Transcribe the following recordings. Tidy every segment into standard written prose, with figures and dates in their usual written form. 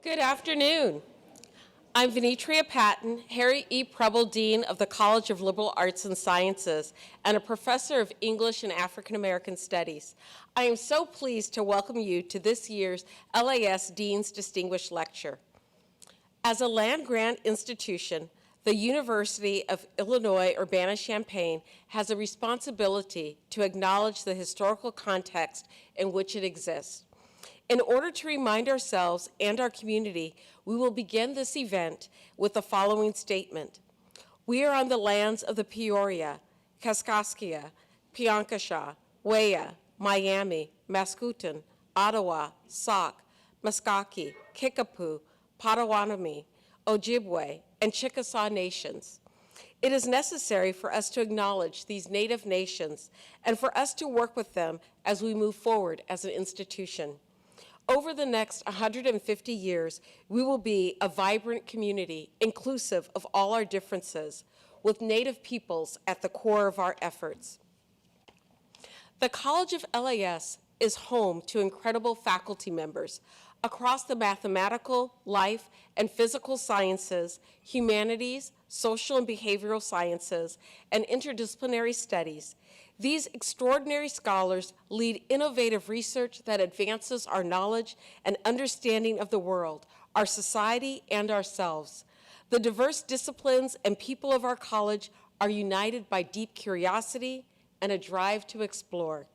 Good afternoon. I'm Venetria Patton, Harry E. Preble Dean of the College of Liberal Arts and Sciences and a professor of English and African American Studies. I am so pleased to welcome you to this year's LAS Dean's Distinguished Lecture. As a land-grant institution, the University of Illinois Urbana-Champaign has a responsibility to acknowledge the historical context in which it exists. In order to remind ourselves and our community, we will begin this event with the following statement. We are on the lands of the Peoria, Kaskaskia, Piankashaw, Weah, Miami, Mascoutin, Ottawa, Sauk, Muskogee, Kickapoo, Potawatomi, Ojibwe, and Chickasaw nations. It is necessary for us to acknowledge these Native nations and for us to work with them as we move forward as an institution. Over the next 150 years, we will be a vibrant community, inclusive of all our differences, with Native peoples at the core of our efforts. The College of LAS is home to incredible faculty members across the mathematical, life, and physical sciences, humanities, social and behavioral sciences, and interdisciplinary studies. These extraordinary scholars lead innovative research that advances our knowledge and understanding of the world, our society, and ourselves. The diverse disciplines and people of our college are united by deep curiosity and a drive to explore.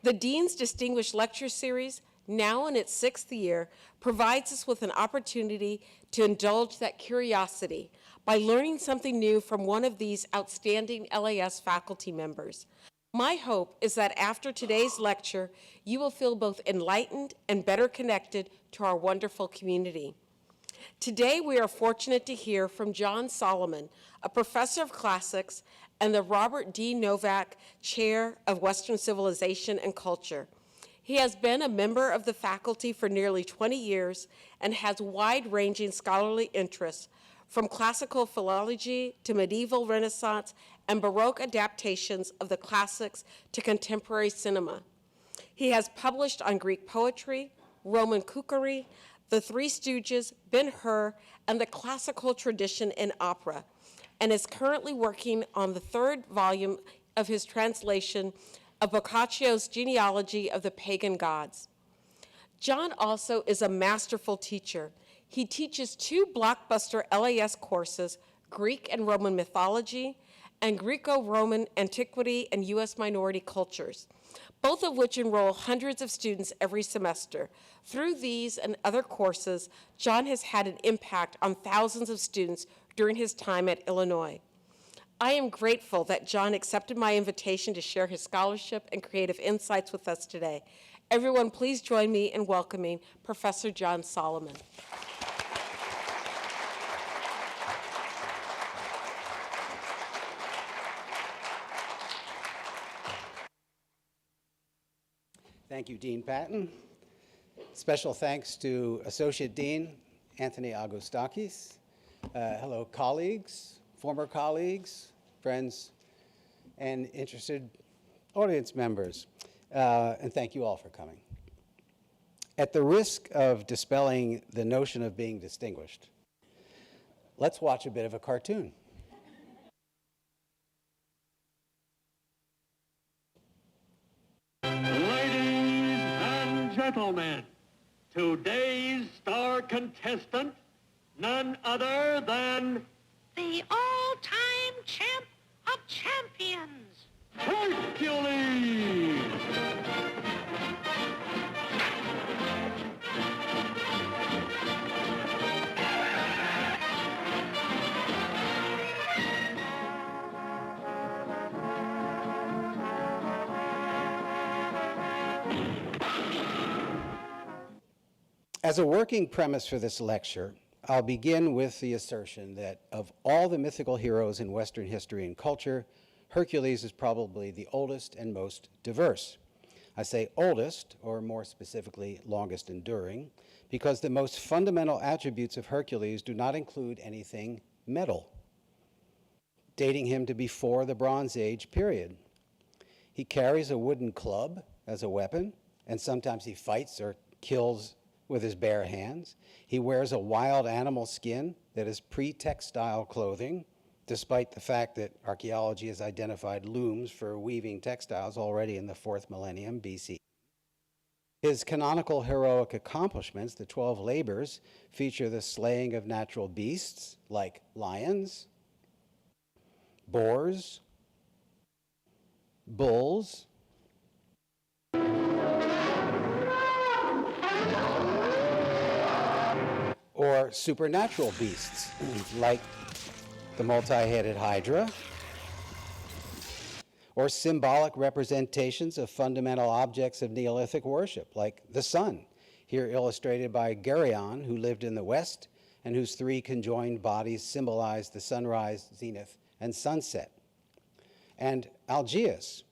The Dean's Distinguished Lecture Series, now in its 6th year, provides us with an opportunity to indulge that curiosity by learning something new from one of these outstanding LAS faculty members. My hope is that after today's lecture, you will feel both enlightened and better connected to our wonderful community. Today, we are fortunate to hear from John Solomon, a professor of classics and the Robert D. Novak Chair of Western Civilization and Culture. He has been a member of the faculty for nearly 20 years and has wide-ranging scholarly interests, from classical philology to medieval Renaissance and Baroque adaptations of the classics to contemporary cinema. He has published on Greek poetry, Roman cookery, the Three Stooges, Ben-Hur, and the classical tradition in opera, and is currently working on the 3rd volume of his translation of Boccaccio's Genealogy of the Pagan Gods. John also is a masterful teacher. He teaches 2 blockbuster LAS courses, Greek and Roman mythology, and Greco-Roman antiquity and U.S. minority cultures, both of which enroll hundreds of students every semester. Through these and other courses, John has had an impact on thousands of students during his time at Illinois. I am grateful that John accepted my invitation to share his scholarship and creative insights with us today. Everyone, please join me in welcoming Professor John Solomon. Thank you, Dean Patton. Special thanks to Associate Dean Anthony Agostakis. Hello, colleagues, former colleagues, friends, and interested audience members. And thank you all for coming. At the risk of dispelling the notion of being distinguished, let's watch a bit of a cartoon. Gentlemen, today's star contestant, none other than the all-time champ of champions, Hercules! As a working premise for this lecture, I'll begin with the assertion that of all the mythical heroes in Western history and culture, Hercules is probably the oldest and most diverse. I say oldest, or more specifically, longest enduring, because the most fundamental attributes of Hercules do not include anything metal, dating him to before the Bronze Age period. He carries a wooden club as a weapon, and sometimes he fights or kills with his bare hands. He wears a wild animal skin that is pre-textile clothing, despite the fact that archaeology has identified looms for weaving textiles already in the 4th millennium BC. His canonical heroic accomplishments, the 12 labors, feature the slaying of natural beasts like lions, boars, bulls, or supernatural beasts like the multi-headed hydra, or symbolic representations of fundamental objects of Neolithic worship, like the sun, here illustrated by Geryon, who lived in the West and whose 3 conjoined bodies symbolize the sunrise, zenith, and sunset. And Algaeus,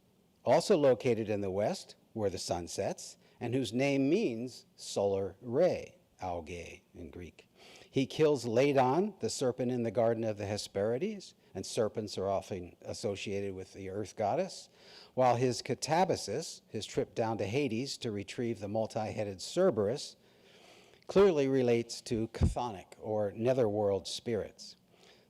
also located in the West, where the sun sets, and whose name means solar ray, algae in Greek. He kills Ladon, the serpent in the Garden of the Hesperides, and serpents are often associated with the earth goddess, while his catabasis, his trip down to Hades to retrieve the multi-headed Cerberus, clearly relates to chthonic or netherworld spirits.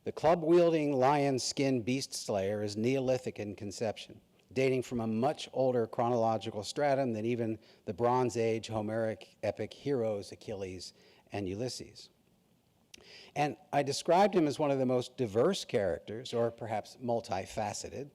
The club-wielding lion skin beast slayer is Neolithic in conception, dating from a much older chronological stratum than even the Bronze Age Homeric epic heroes Achilles and Ulysses. And I described him as one of the most diverse characters, or perhaps multifaceted,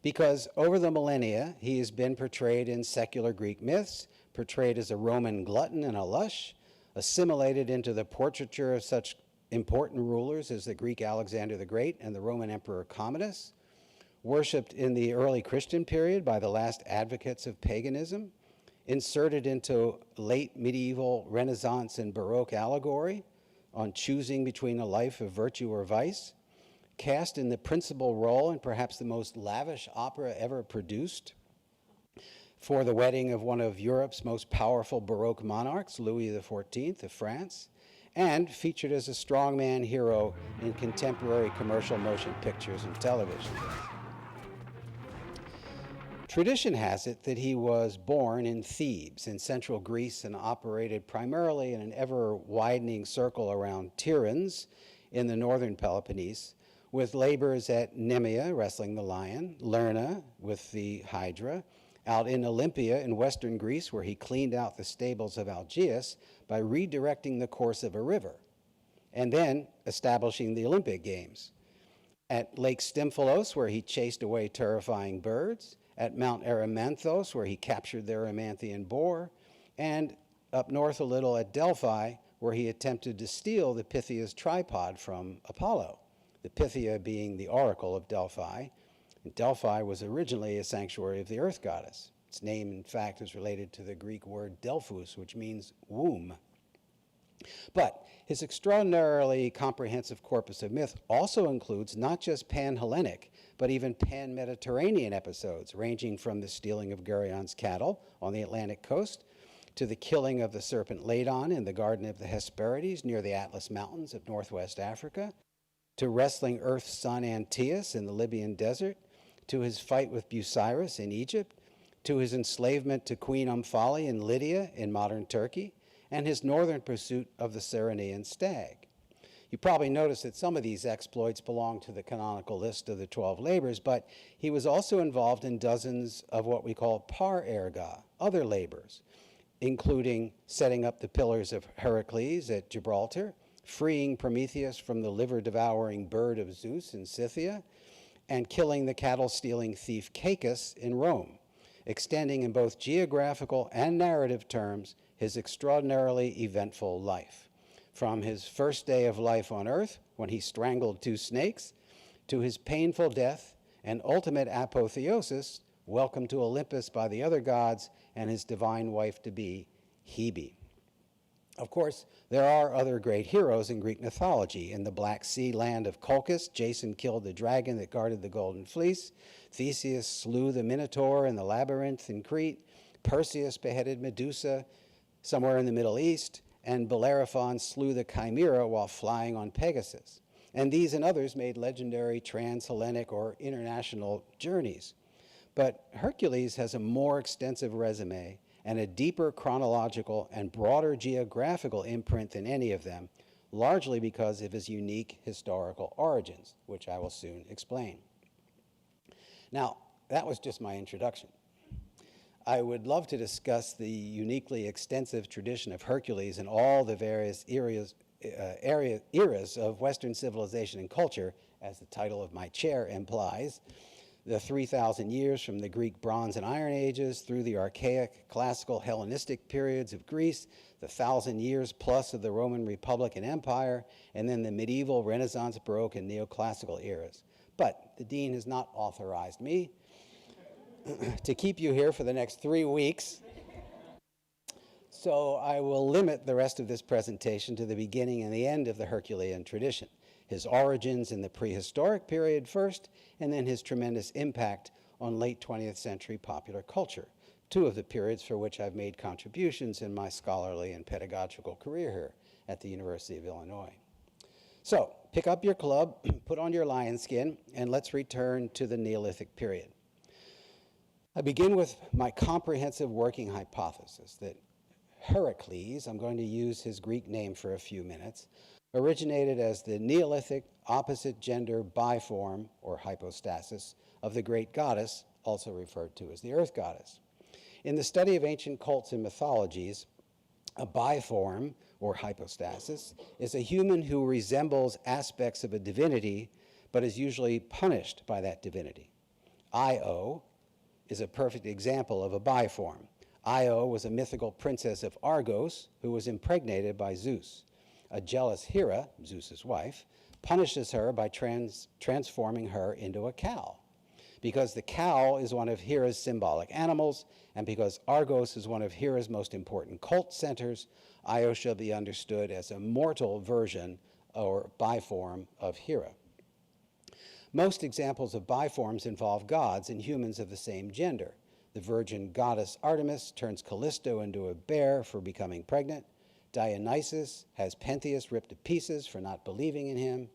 because over the millennia, he has been portrayed in secular Greek myths, portrayed as a Roman glutton and a lush, assimilated into the portraiture of such important rulers as the Greek Alexander the Great and the Roman Emperor Commodus, worshipped in the early Christian period by the last advocates of paganism, inserted into late medieval Renaissance and Baroque allegory on choosing between a life of virtue or vice, cast in the principal role in perhaps the most lavish opera ever produced for the wedding of one of Europe's most powerful Baroque monarchs, Louis XIV of France, and featured as a strongman hero in contemporary commercial motion pictures and television. Tradition has it that he was born in Thebes in central Greece and operated primarily in an ever-widening circle around Tiryns in the northern Peloponnese, with labors at Nemea, wrestling the lion, Lerna with the hydra, out in Olympia in western Greece, where he cleaned out the stables of Algaeus by redirecting the course of a river, and then establishing the Olympic Games. At Lake Stymphalos, where he chased away terrifying birds, at Mount Erymanthos, where he captured the Erymanthian boar, and up north a little at Delphi, where he attempted to steal the Pythia's tripod from Apollo, the Pythia being the oracle of Delphi. And Delphi was originally a sanctuary of the earth goddess. Its name, in fact, is related to the Greek word Delphus, which means womb. But his extraordinarily comprehensive corpus of myth also includes not just pan-Hellenic, but even pan-Mediterranean episodes, ranging from the stealing of Geryon's cattle on the Atlantic coast, to the killing of the serpent Ladon in the Garden of the Hesperides near the Atlas Mountains of northwest Africa, to wrestling Earth's son Antaeus in the Libyan desert, to his fight with Busiris in Egypt, to his enslavement to Queen Omphale in Lydia in modern Turkey, and his northern pursuit of the Cyrenaean stag. You probably noticed that some of these exploits belong to the canonical list of the 12 labors, but he was also involved in dozens of what we call par erga, other labors, including setting up the pillars of Heracles at Gibraltar, freeing Prometheus from the liver-devouring bird of Zeus in Scythia, and killing the cattle-stealing thief Cacus in Rome, extending in both geographical and narrative terms his extraordinarily eventful life. From his first day of life on earth, when he strangled 2 snakes, to his painful death and ultimate apotheosis, welcomed to Olympus by the other gods and his divine wife-to-be, Hebe. Of course, there are other great heroes in Greek mythology. In the Black Sea land of Colchis, Jason killed the dragon that guarded the Golden Fleece. Theseus slew the Minotaur in the labyrinth in Crete. Perseus beheaded Medusa somewhere in the Middle East. And Bellerophon slew the Chimera while flying on Pegasus. And these and others made legendary trans-Hellenic or international journeys. But Hercules has a more extensive resume and a deeper chronological and broader geographical imprint than any of them, largely because of his unique historical origins, which I will soon explain. Now, that was just my introduction. I would love to discuss the uniquely extensive tradition of Hercules in all the various eras of Western civilization and culture, as the title of my chair implies, the 3,000 years from the Greek Bronze and Iron Ages through the archaic, classical, Hellenistic periods of Greece, the 1,000 years plus of the Roman Republic and Empire, and then the medieval, Renaissance, Baroque, and neoclassical eras. But the dean has not authorized me to keep you here for the next 3 weeks. So I will limit the rest of this presentation to the beginning and the end of the Herculean tradition, his origins in the prehistoric period first, and then his tremendous impact on late 20th century popular culture, two of the periods for which I've made contributions in my scholarly and pedagogical career here at the University of Illinois. So pick up your club, put on your lion skin, and let's return to the Neolithic period. I begin with my comprehensive working hypothesis that Heracles, I'm going to use his Greek name for a few minutes, originated as the Neolithic opposite gender biform, or hypostasis, of the great goddess, also referred to as the earth goddess. In the study of ancient cults and mythologies, a biform, or hypostasis, is a human who resembles aspects of a divinity, but is usually punished by that divinity. Io is a perfect example of a biform. Io was a mythical princess of Argos who was impregnated by Zeus. A jealous Hera, Zeus's wife, punishes her by transforming her into a cow. Because the cow is one of Hera's symbolic animals, and because Argos is one of Hera's most important cult centers, Io shall be understood as a mortal version or biform of Hera. Most examples of biforms involve gods and humans of the same gender. The virgin goddess Artemis turns Callisto into a bear for becoming pregnant. Dionysus has Pentheus ripped to pieces for not believing in him.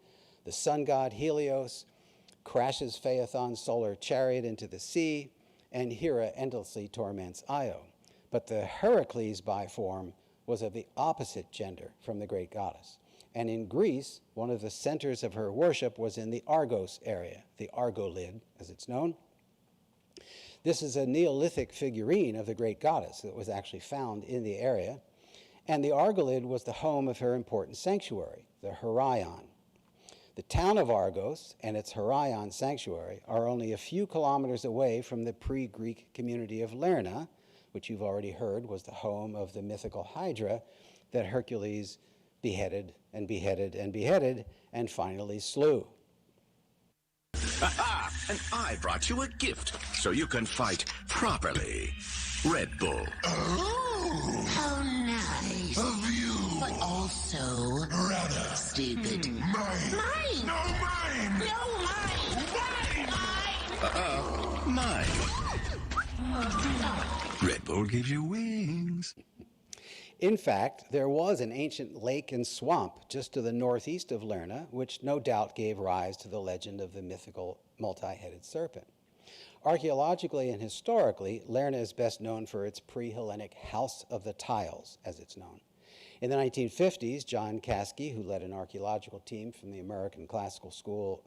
The sun god Helios crashes Phaethon's solar chariot into the sea, and Hera endlessly torments Io. But the Heracles biform was of the opposite gender from the great goddess. And in Greece, one of the centers of her worship was in the Argos area, the Argolid, as it's known. This is a Neolithic figurine of the great goddess that was actually found in the area. And the Argolid was the home of her important sanctuary, the Heraion. The town of Argos and its Heraion sanctuary are only a few kilometers away from the pre-Greek community of Lerna, which you've already heard was the home of the mythical Hydra that Hercules beheaded and beheaded and beheaded and finally slew. Aha! And I brought you a gift so you can fight properly. Red Bull. Oh, how nice of you, but also rather stupid. Mine. Mine. No, mine. No, mine. Mine. Mine. Red Bull gives you wings. In fact, there was an ancient lake and swamp just to the northeast of Lerna, which no doubt gave rise to the legend of the mythical multi-headed serpent. Archaeologically and historically, Lerna is best known for its pre-Hellenic House of the Tiles, as it's known. In the 1950s, John Caskey, who led an archaeological team from the American School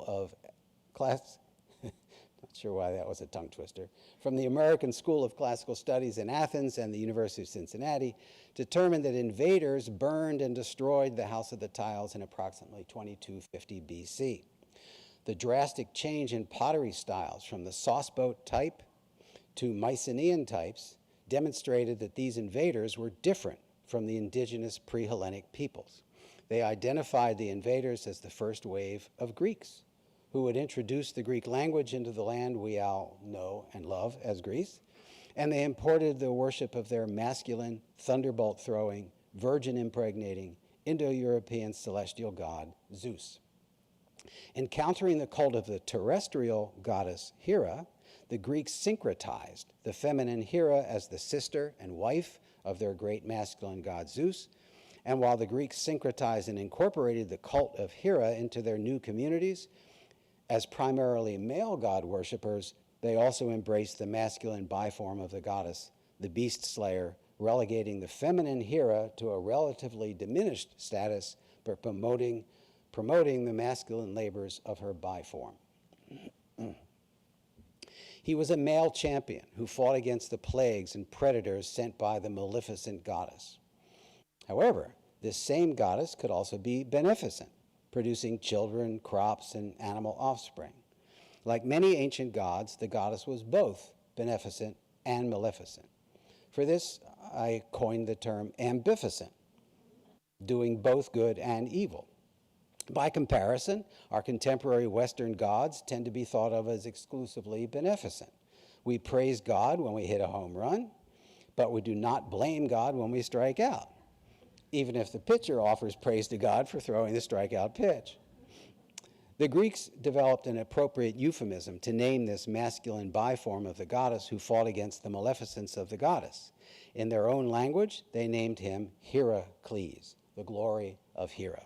of not sure why that was a tongue twister, from the American School of Classical Studies in Athens and the University of Cincinnati, determined that invaders burned and destroyed the House of the Tiles in approximately 2250 BC. The drastic change in pottery styles from the sauceboat type to Mycenaean types demonstrated that these invaders were different from the indigenous pre-Hellenic peoples. They identified the invaders as the first wave of Greeks, who would introduce the Greek language into the land we all know and love as Greece, and they imported the worship of their masculine, thunderbolt-throwing, virgin-impregnating, Indo-European celestial god, Zeus. Encountering the cult of the terrestrial goddess Hera, the Greeks syncretized the feminine Hera as the sister and wife of their great masculine god Zeus, and while the Greeks syncretized and incorporated the cult of Hera into their new communities, as primarily male god worshippers, They also embraced the masculine biform of the goddess, the beast slayer, relegating the feminine Hera to a relatively diminished status, but promoting the masculine labors of her biform. He was a male champion who fought against the plagues and predators sent by the maleficent goddess. However, this same goddess could also be beneficent, producing children, crops, and animal offspring. Like many ancient gods, the goddess was both beneficent and maleficent. For this, I coined the term ambificent, doing both good and evil. By comparison, our contemporary Western gods tend to be thought of as exclusively beneficent. We praise God when we hit a home run, but we do not blame God when we strike out, even if the pitcher offers praise to God for throwing the strikeout pitch. The Greeks developed an appropriate euphemism to name this masculine biform of the goddess who fought against the maleficence of the goddess. In their own language, they named him Heracles, the glory of Hera.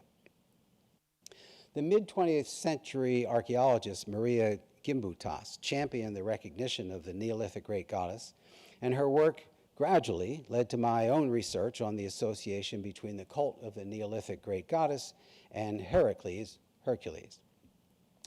The mid-20th century archaeologist Maria Gimbutas championed the recognition of the Neolithic great goddess, and her work gradually led to my own research on the association between the cult of the Neolithic great goddess and Heracles.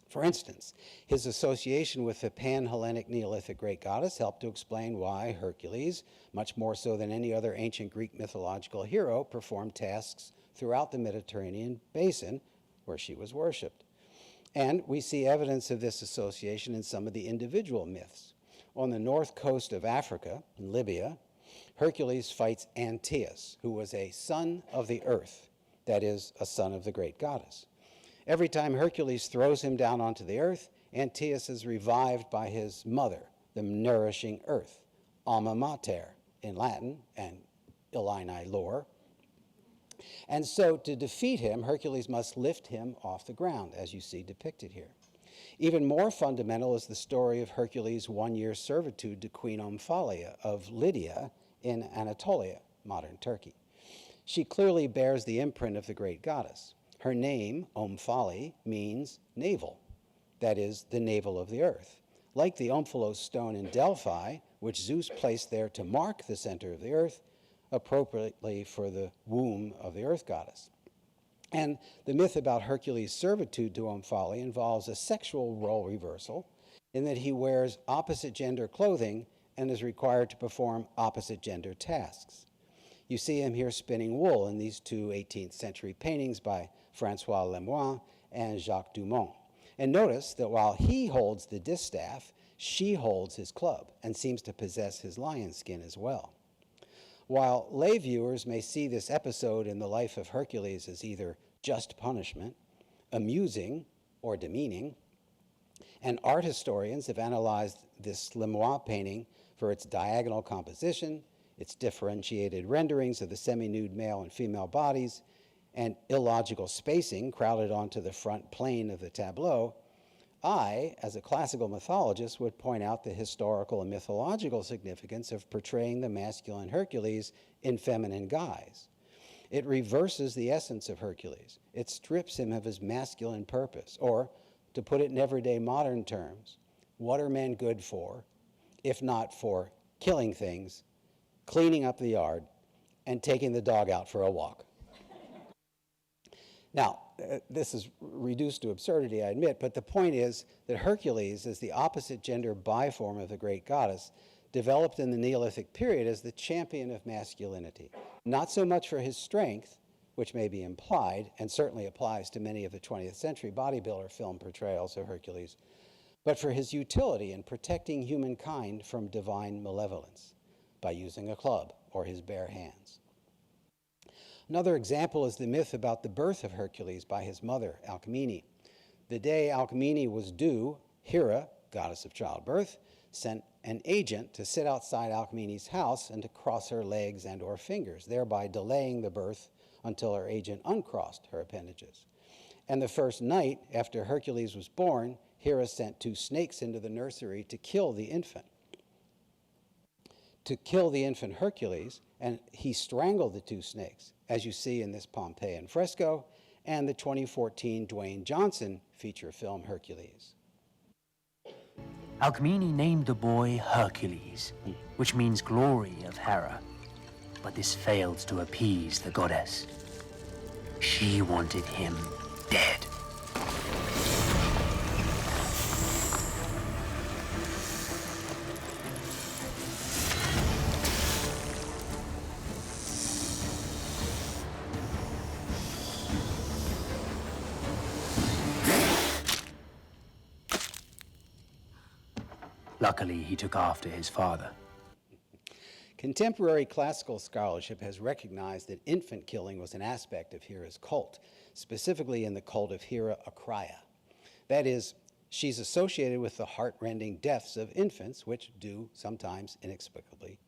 For instance, his association with the pan-Hellenic Neolithic great goddess helped to explain why Hercules, much more so than any other ancient Greek mythological hero, performed tasks throughout the Mediterranean basin where she was worshipped. And we see evidence of this association in some of the individual myths. On the north coast of Africa, in Libya, Hercules fights Antaeus, who was a son of the earth, that is, a son of the great goddess. Every time Hercules throws him down onto the earth, Antaeus is revived by his mother, the nourishing earth, alma mater in Latin and Illini lore. And so to defeat him, Hercules must lift him off the ground, as you see depicted here. Even more fundamental is the story of Hercules' one-year servitude to Queen Omphale of Lydia in Anatolia, modern Turkey. She clearly bears the imprint of the great goddess. Her name, Omphale, means navel, that is, the navel of the earth. Like the Omphalos stone in Delphi, which Zeus placed there to mark the center of the earth, appropriately for the womb of the earth goddess. And the myth about Hercules' servitude to Omphale involves a sexual role reversal in that he wears opposite gender clothing and is required to perform opposite gender tasks. You see him here spinning wool in these two 18th century paintings by Francois Lemoine and Jacques Dumont. And notice that while he holds the distaff, she holds his club and seems to possess his lion skin as well. While lay viewers may see this episode in the life of Hercules as either just punishment, amusing, or demeaning, and art historians have analyzed this Lemoine painting for its diagonal composition, its differentiated renderings of the semi-nude male and female bodies, and illogical spacing crowded onto the front plane of the tableau, I, as a classical mythologist, would point out the historical and mythological significance of portraying the masculine Hercules in feminine guise. It reverses the essence of Hercules. It strips him of his masculine purpose, or, to put it in everyday modern terms, what are men good for, if not for killing things, cleaning up the yard, and taking the dog out for a walk? Now, this is reduced to absurdity, I admit, but the point is that Hercules, as the opposite gender biform of the great goddess, developed in the Neolithic period as the champion of masculinity. Not so much for his strength, which may be implied, and certainly applies to many of the 20th century bodybuilder film portrayals of Hercules, but for his utility in protecting humankind from divine malevolence by using a club or his bare hands. Another example is the myth about the birth of Hercules by his mother, Alcmene. The day Alcmene was due, Hera, goddess of childbirth, sent an agent to sit outside Alcmene's house and to cross her legs and or fingers, thereby delaying the birth until her agent uncrossed her appendages. And the first night after Hercules was born, Hera sent 2 snakes into the nursery to kill the infant. Hercules, and he strangled the 2 snakes, as you see in this Pompeian fresco and the 2014 Dwayne Johnson feature film Hercules. Alcmene named the boy Hercules, which means glory of Hera. But this failed to appease the goddess. She wanted him dead. Luckily, he took after his father. Contemporary classical scholarship has recognized that infant killing was an aspect of Hera's cult, specifically in the cult of Hera Acraia. That is, she's associated with the heart-rending deaths of infants, who do sometimes inexplicably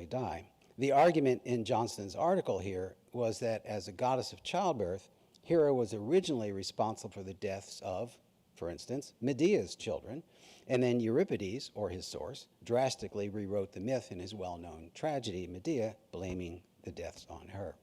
die. The argument in Johnston's article here was that as a goddess of childbirth, Hera was originally responsible for the deaths of, for instance, Medea's children, and then Euripides, or his source, drastically rewrote the myth in his well-known tragedy, Medea, blaming the deaths on her.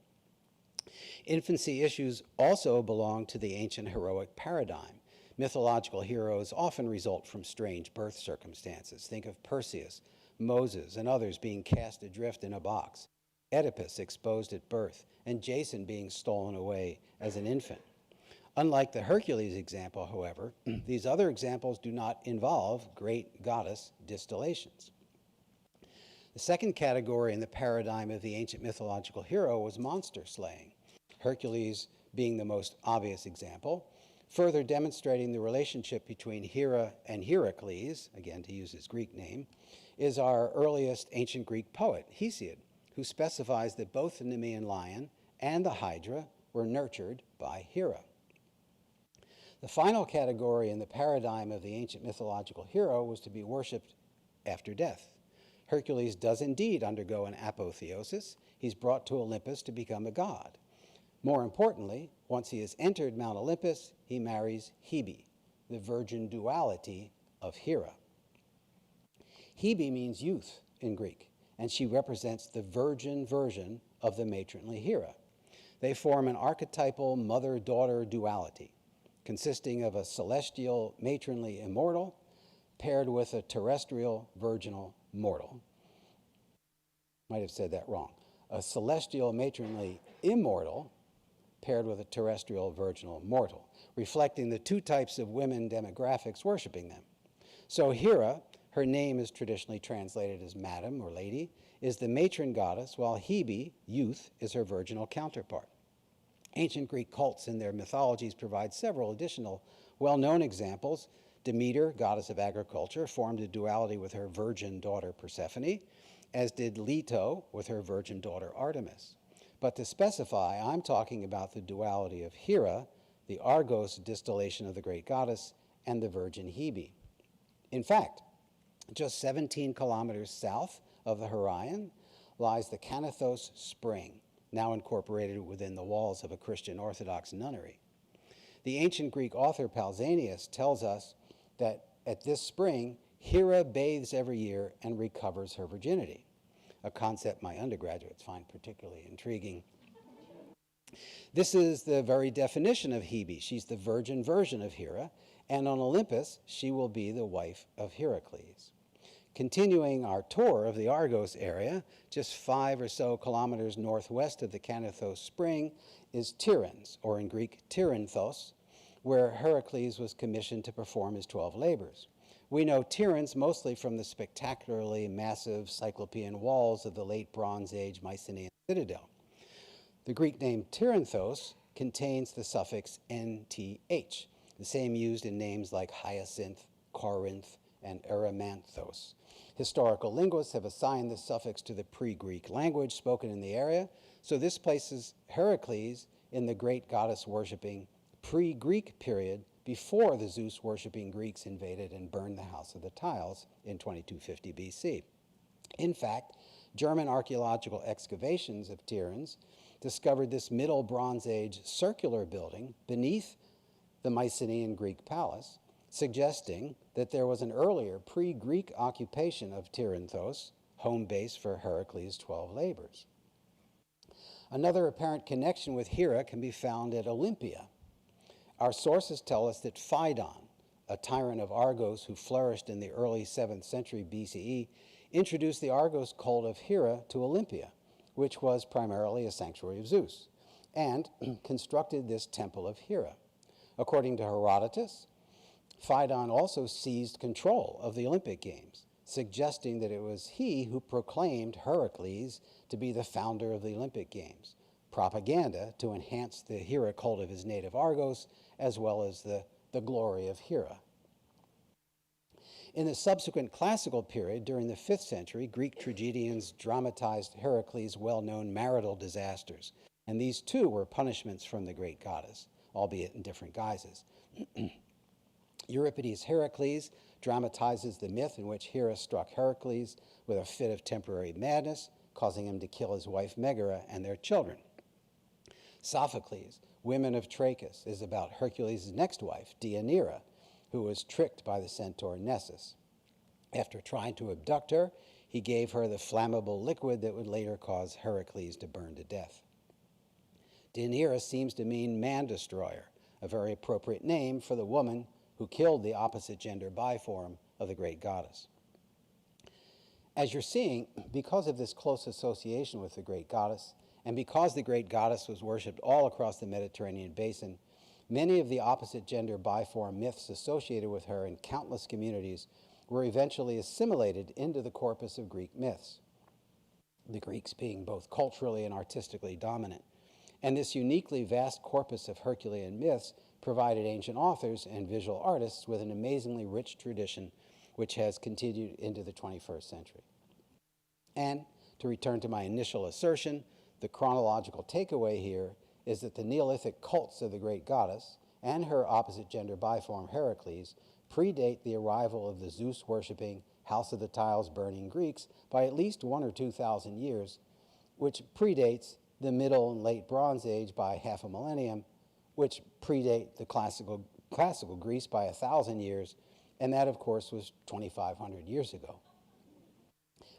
Infancy issues also belong to the ancient heroic paradigm. Mythological heroes often result from strange birth circumstances. Think of Perseus, Moses, and others being cast adrift in a box, Oedipus exposed at birth, and Jason being stolen away as an infant. Unlike the Hercules example, however, these other examples do not involve great goddess distillations. The second category in the paradigm of the ancient mythological hero was monster slaying, Hercules being the most obvious example, further demonstrating the relationship between Hera and Heracles, again to use his Greek name, is our earliest ancient Greek poet, Hesiod, who specifies that both the Nemean lion and the Hydra were nurtured by Hera. The final category in the paradigm of the ancient mythological hero was to be worshipped after death. Hercules does indeed undergo an apotheosis. He's brought to Olympus to become a god. More importantly, once he has entered Mount Olympus, he marries Hebe, the virgin duality of Hera. Hebe means youth in Greek, and she represents the virgin version of the matronly Hera. They form an archetypal mother-daughter duality, consisting of a celestial matronly immortal paired with a terrestrial virginal mortal. Might have said that wrong. A celestial matronly immortal paired with a terrestrial virginal mortal, reflecting the two types of women demographics worshiping them. So Hera, her name is traditionally translated as madam or lady, is the matron goddess, while Hebe, youth, is her virginal counterpart. Ancient Greek cults in their mythologies provide several additional well-known examples. Demeter, goddess of agriculture, formed a duality with her virgin daughter Persephone, as did Leto with her virgin daughter Artemis. But to specify, I'm talking about the duality of Hera, the Argos distillation of the great goddess, and the virgin Hebe. In fact, just 17 kilometers south of the Horion lies the Canathos Spring, now incorporated within the walls of a Christian Orthodox nunnery. The ancient Greek author Pausanias tells us that at this spring, Hera bathes every year and recovers her virginity, a concept my undergraduates find particularly intriguing. This is the very definition of Hebe. She's the virgin version of Hera, and on Olympus, she will be the wife of Heracles. Continuing our tour of the Argos area, just 5 or so kilometers northwest of the Canathos Spring is Tiryns, or in Greek, Tyrynthos, where Heracles was commissioned to perform his 12 labors. We know Tiryns mostly from the spectacularly massive Cyclopean walls of the late Bronze Age Mycenaean citadel. The Greek name Tyrynthos contains the suffix nth, the same used in names like Hyacinth, Corinth, and Erymanthos. Historical linguists have assigned this suffix to the pre-Greek language spoken in the area, so this places Heracles in the great goddess-worshipping pre-Greek period before the Zeus-worshipping Greeks invaded and burned the House of the Tiles in 2250 BC. In fact, German archaeological excavations of Tiryns discovered this Middle Bronze Age circular building beneath the Mycenaean Greek palace, suggesting that there was an earlier pre-Greek occupation of Tyrynthos, home base for Heracles' 12 labors. Another apparent connection with Hera can be found at Olympia. Our sources tell us that Phaidon, a tyrant of Argos who flourished in the early 7th century BCE, introduced the Argos cult of Hera to Olympia, which was primarily a sanctuary of Zeus, and constructed this temple of Hera. According to Herodotus, Phaidon also seized control of the Olympic Games, suggesting that it was he who proclaimed Heracles to be the founder of the Olympic Games, propaganda to enhance the Hera cult of his native Argos, as well as the glory of Hera. In the subsequent classical period, during the 5th century, Greek tragedians dramatized Heracles' well-known marital disasters, and these too were punishments from the great goddess, albeit in different guises. Euripides' Heracles dramatizes the myth in which Hera struck Heracles with a fit of temporary madness, causing him to kill his wife Megara and their children. Sophocles' Women of Trachis is about Hercules' next wife, Deianira, who was tricked by the centaur Nessus. After trying to abduct her, he gave her the flammable liquid that would later cause Heracles to burn to death. Deianira seems to mean man-destroyer, a very appropriate name for the woman who killed the opposite gender biform of the great goddess. As you're seeing, because of this close association with the great goddess, and because the great goddess was worshipped all across the Mediterranean basin, many of the opposite gender biform myths associated with her in countless communities were eventually assimilated into the corpus of Greek myths, the Greeks being both culturally and artistically dominant. And this uniquely vast corpus of Herculean myths provided ancient authors and visual artists with an amazingly rich tradition which has continued into the 21st century. And to return to my initial assertion, the chronological takeaway here is that the Neolithic cults of the great goddess and her opposite gender biform Heracles predate the arrival of the Zeus-worshipping, House of the Tiles burning Greeks by at least 1,000 or 2,000 years, which predates the Middle and Late Bronze Age by half a millennium, which predate the classical Greece by 1,000 years, and that, of course, was 2,500 years ago.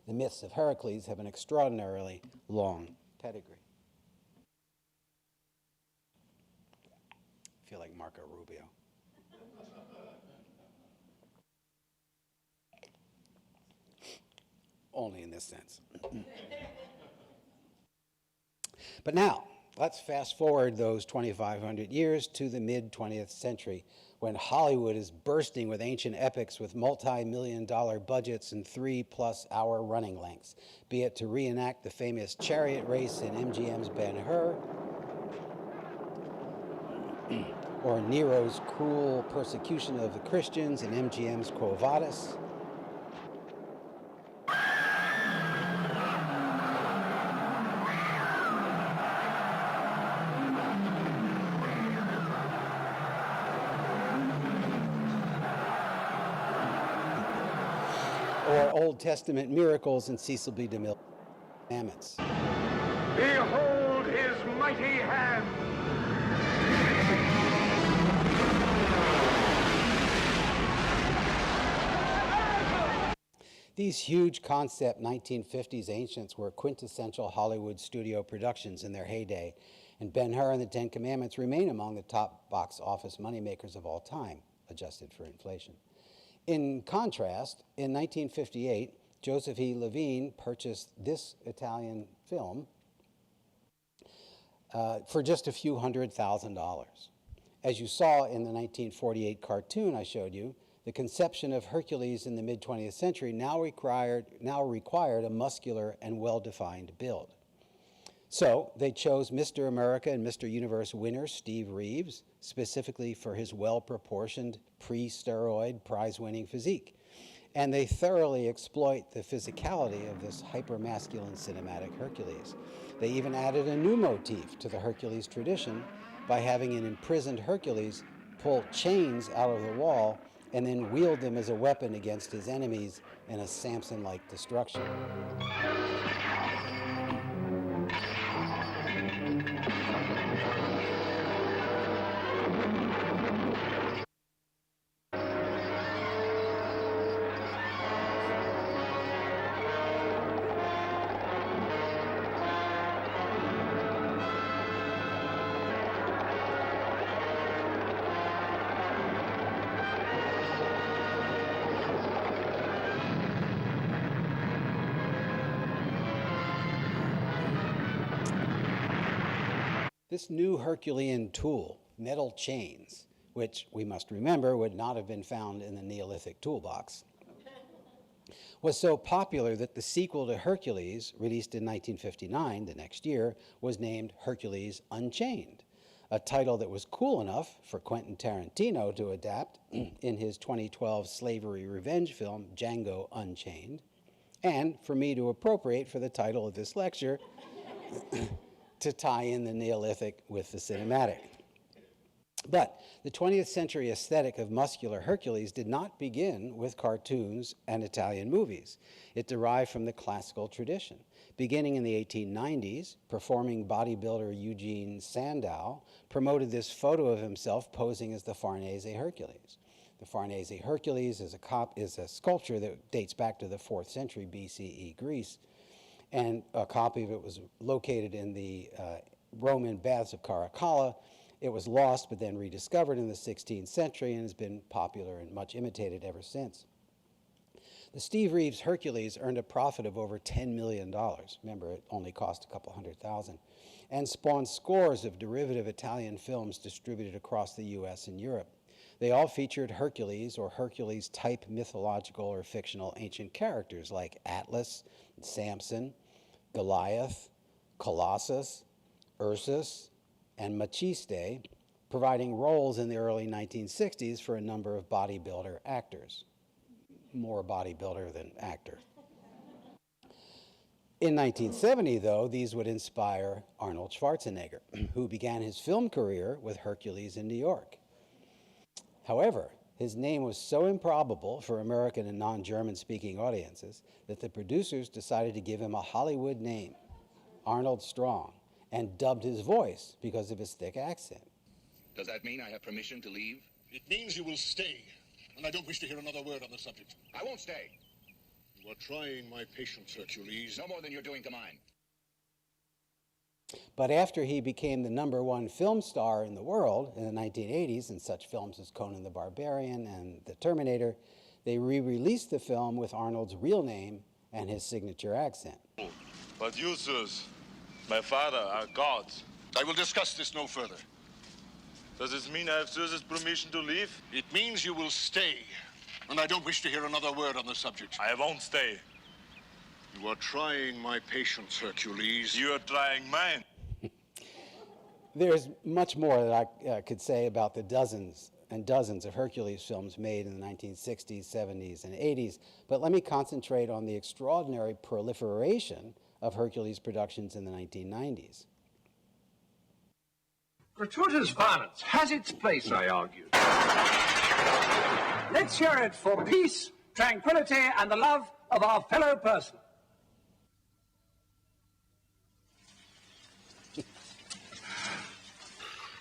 The myths of Heracles have an extraordinarily long pedigree. I feel like Marco Rubio. Only in this sense. But now, let's fast forward those 2,500 years to the mid-20th century, when Hollywood is bursting with ancient epics with multi-million-dollar budgets and 3+ hour running lengths, be it to reenact the famous chariot race in MGM's Ben-Hur, or Nero's cruel persecution of the Christians in MGM's Quo Vadis, or Old Testament miracles in Cecil B. DeMille's Mammoths. Behold his mighty hand! These huge concept 1950s ancients were quintessential Hollywood studio productions in their heyday, and Ben-Hur and the Ten Commandments remain among the top box office moneymakers of all time, adjusted for inflation. In contrast, in 1958, Joseph E. Levine purchased this Italian film for just a few $100,000. As you saw in the 1948 cartoon I showed you, the conception of Hercules in the mid-20th century now required a muscular and well-defined build. So they chose Mr. America and Mr. Universe winner Steve Reeves, specifically for his well-proportioned, pre-steroid, prize-winning physique. And they thoroughly exploit the physicality of this hyper-masculine cinematic Hercules. They even added a new motif to the Hercules tradition by having an imprisoned Hercules pull chains out of the wall and then wield them as a weapon against his enemies in a Samson-like destruction. This new Herculean tool, metal chains, which we must remember would not have been found in the Neolithic toolbox, was so popular that the sequel to Hercules, released in 1959, the next year, was named Hercules Unchained, a title that was cool enough for Quentin Tarantino to adapt in his 2012 slavery revenge film, Django Unchained, and for me to appropriate for the title of this lecture to tie in the Neolithic with the cinematic. But the 20th century aesthetic of muscular Hercules did not begin with cartoons and Italian movies. It derived from the classical tradition. Beginning in the 1890s, performing bodybuilder Eugene Sandow promoted this photo of himself posing as the Farnese Hercules. The Farnese Hercules is a sculpture that dates back to the 4th century BCE Greece, and a copy of it was located in the Roman baths of Caracalla. It was lost but then rediscovered in the 16th century and has been popular and much imitated ever since. The Steve Reeves Hercules earned a profit of over $10 million. Remember, it only cost a couple $100,000, and spawned scores of derivative Italian films distributed across the US and Europe. They all featured Hercules or Hercules-type mythological or fictional ancient characters like Atlas, Samson, Goliath, Colossus, Ursus, and Maciste, providing roles in the early 1960s for a number of bodybuilder actors. More bodybuilder than actor. In 1970, though, these would inspire Arnold Schwarzenegger, who began his film career with Hercules in New York. However, his name was so improbable for American and non-German speaking audiences that the producers decided to give him a Hollywood name, Arnold Strong, and dubbed his voice because of his thick accent. Does that mean I have permission to leave? It means you will stay, and I don't wish to hear another word on the subject. I won't stay. You are trying my patience, Hercules. No more than you're doing to mine. But after he became the #1 film star in the world in the 1980s in such films as Conan the Barbarian and The Terminator, they re-released the film with Arnold's real name and his signature accent. But you, Zeus, my father, are gods. I will discuss this no further. Does this mean I have Zeus's permission to leave? It means you will stay, and I don't wish to hear another word on the subject. I won't stay. You are trying my patience, Hercules. You are trying mine. There's much more that I could say about the dozens and dozens of Hercules films made in the 1960s, 70s, and 80s, but let me concentrate on the extraordinary proliferation of Hercules productions in the 1990s. Gratuitous violence has its place, I argue. Let's hear it for peace, tranquility, and the love of our fellow person.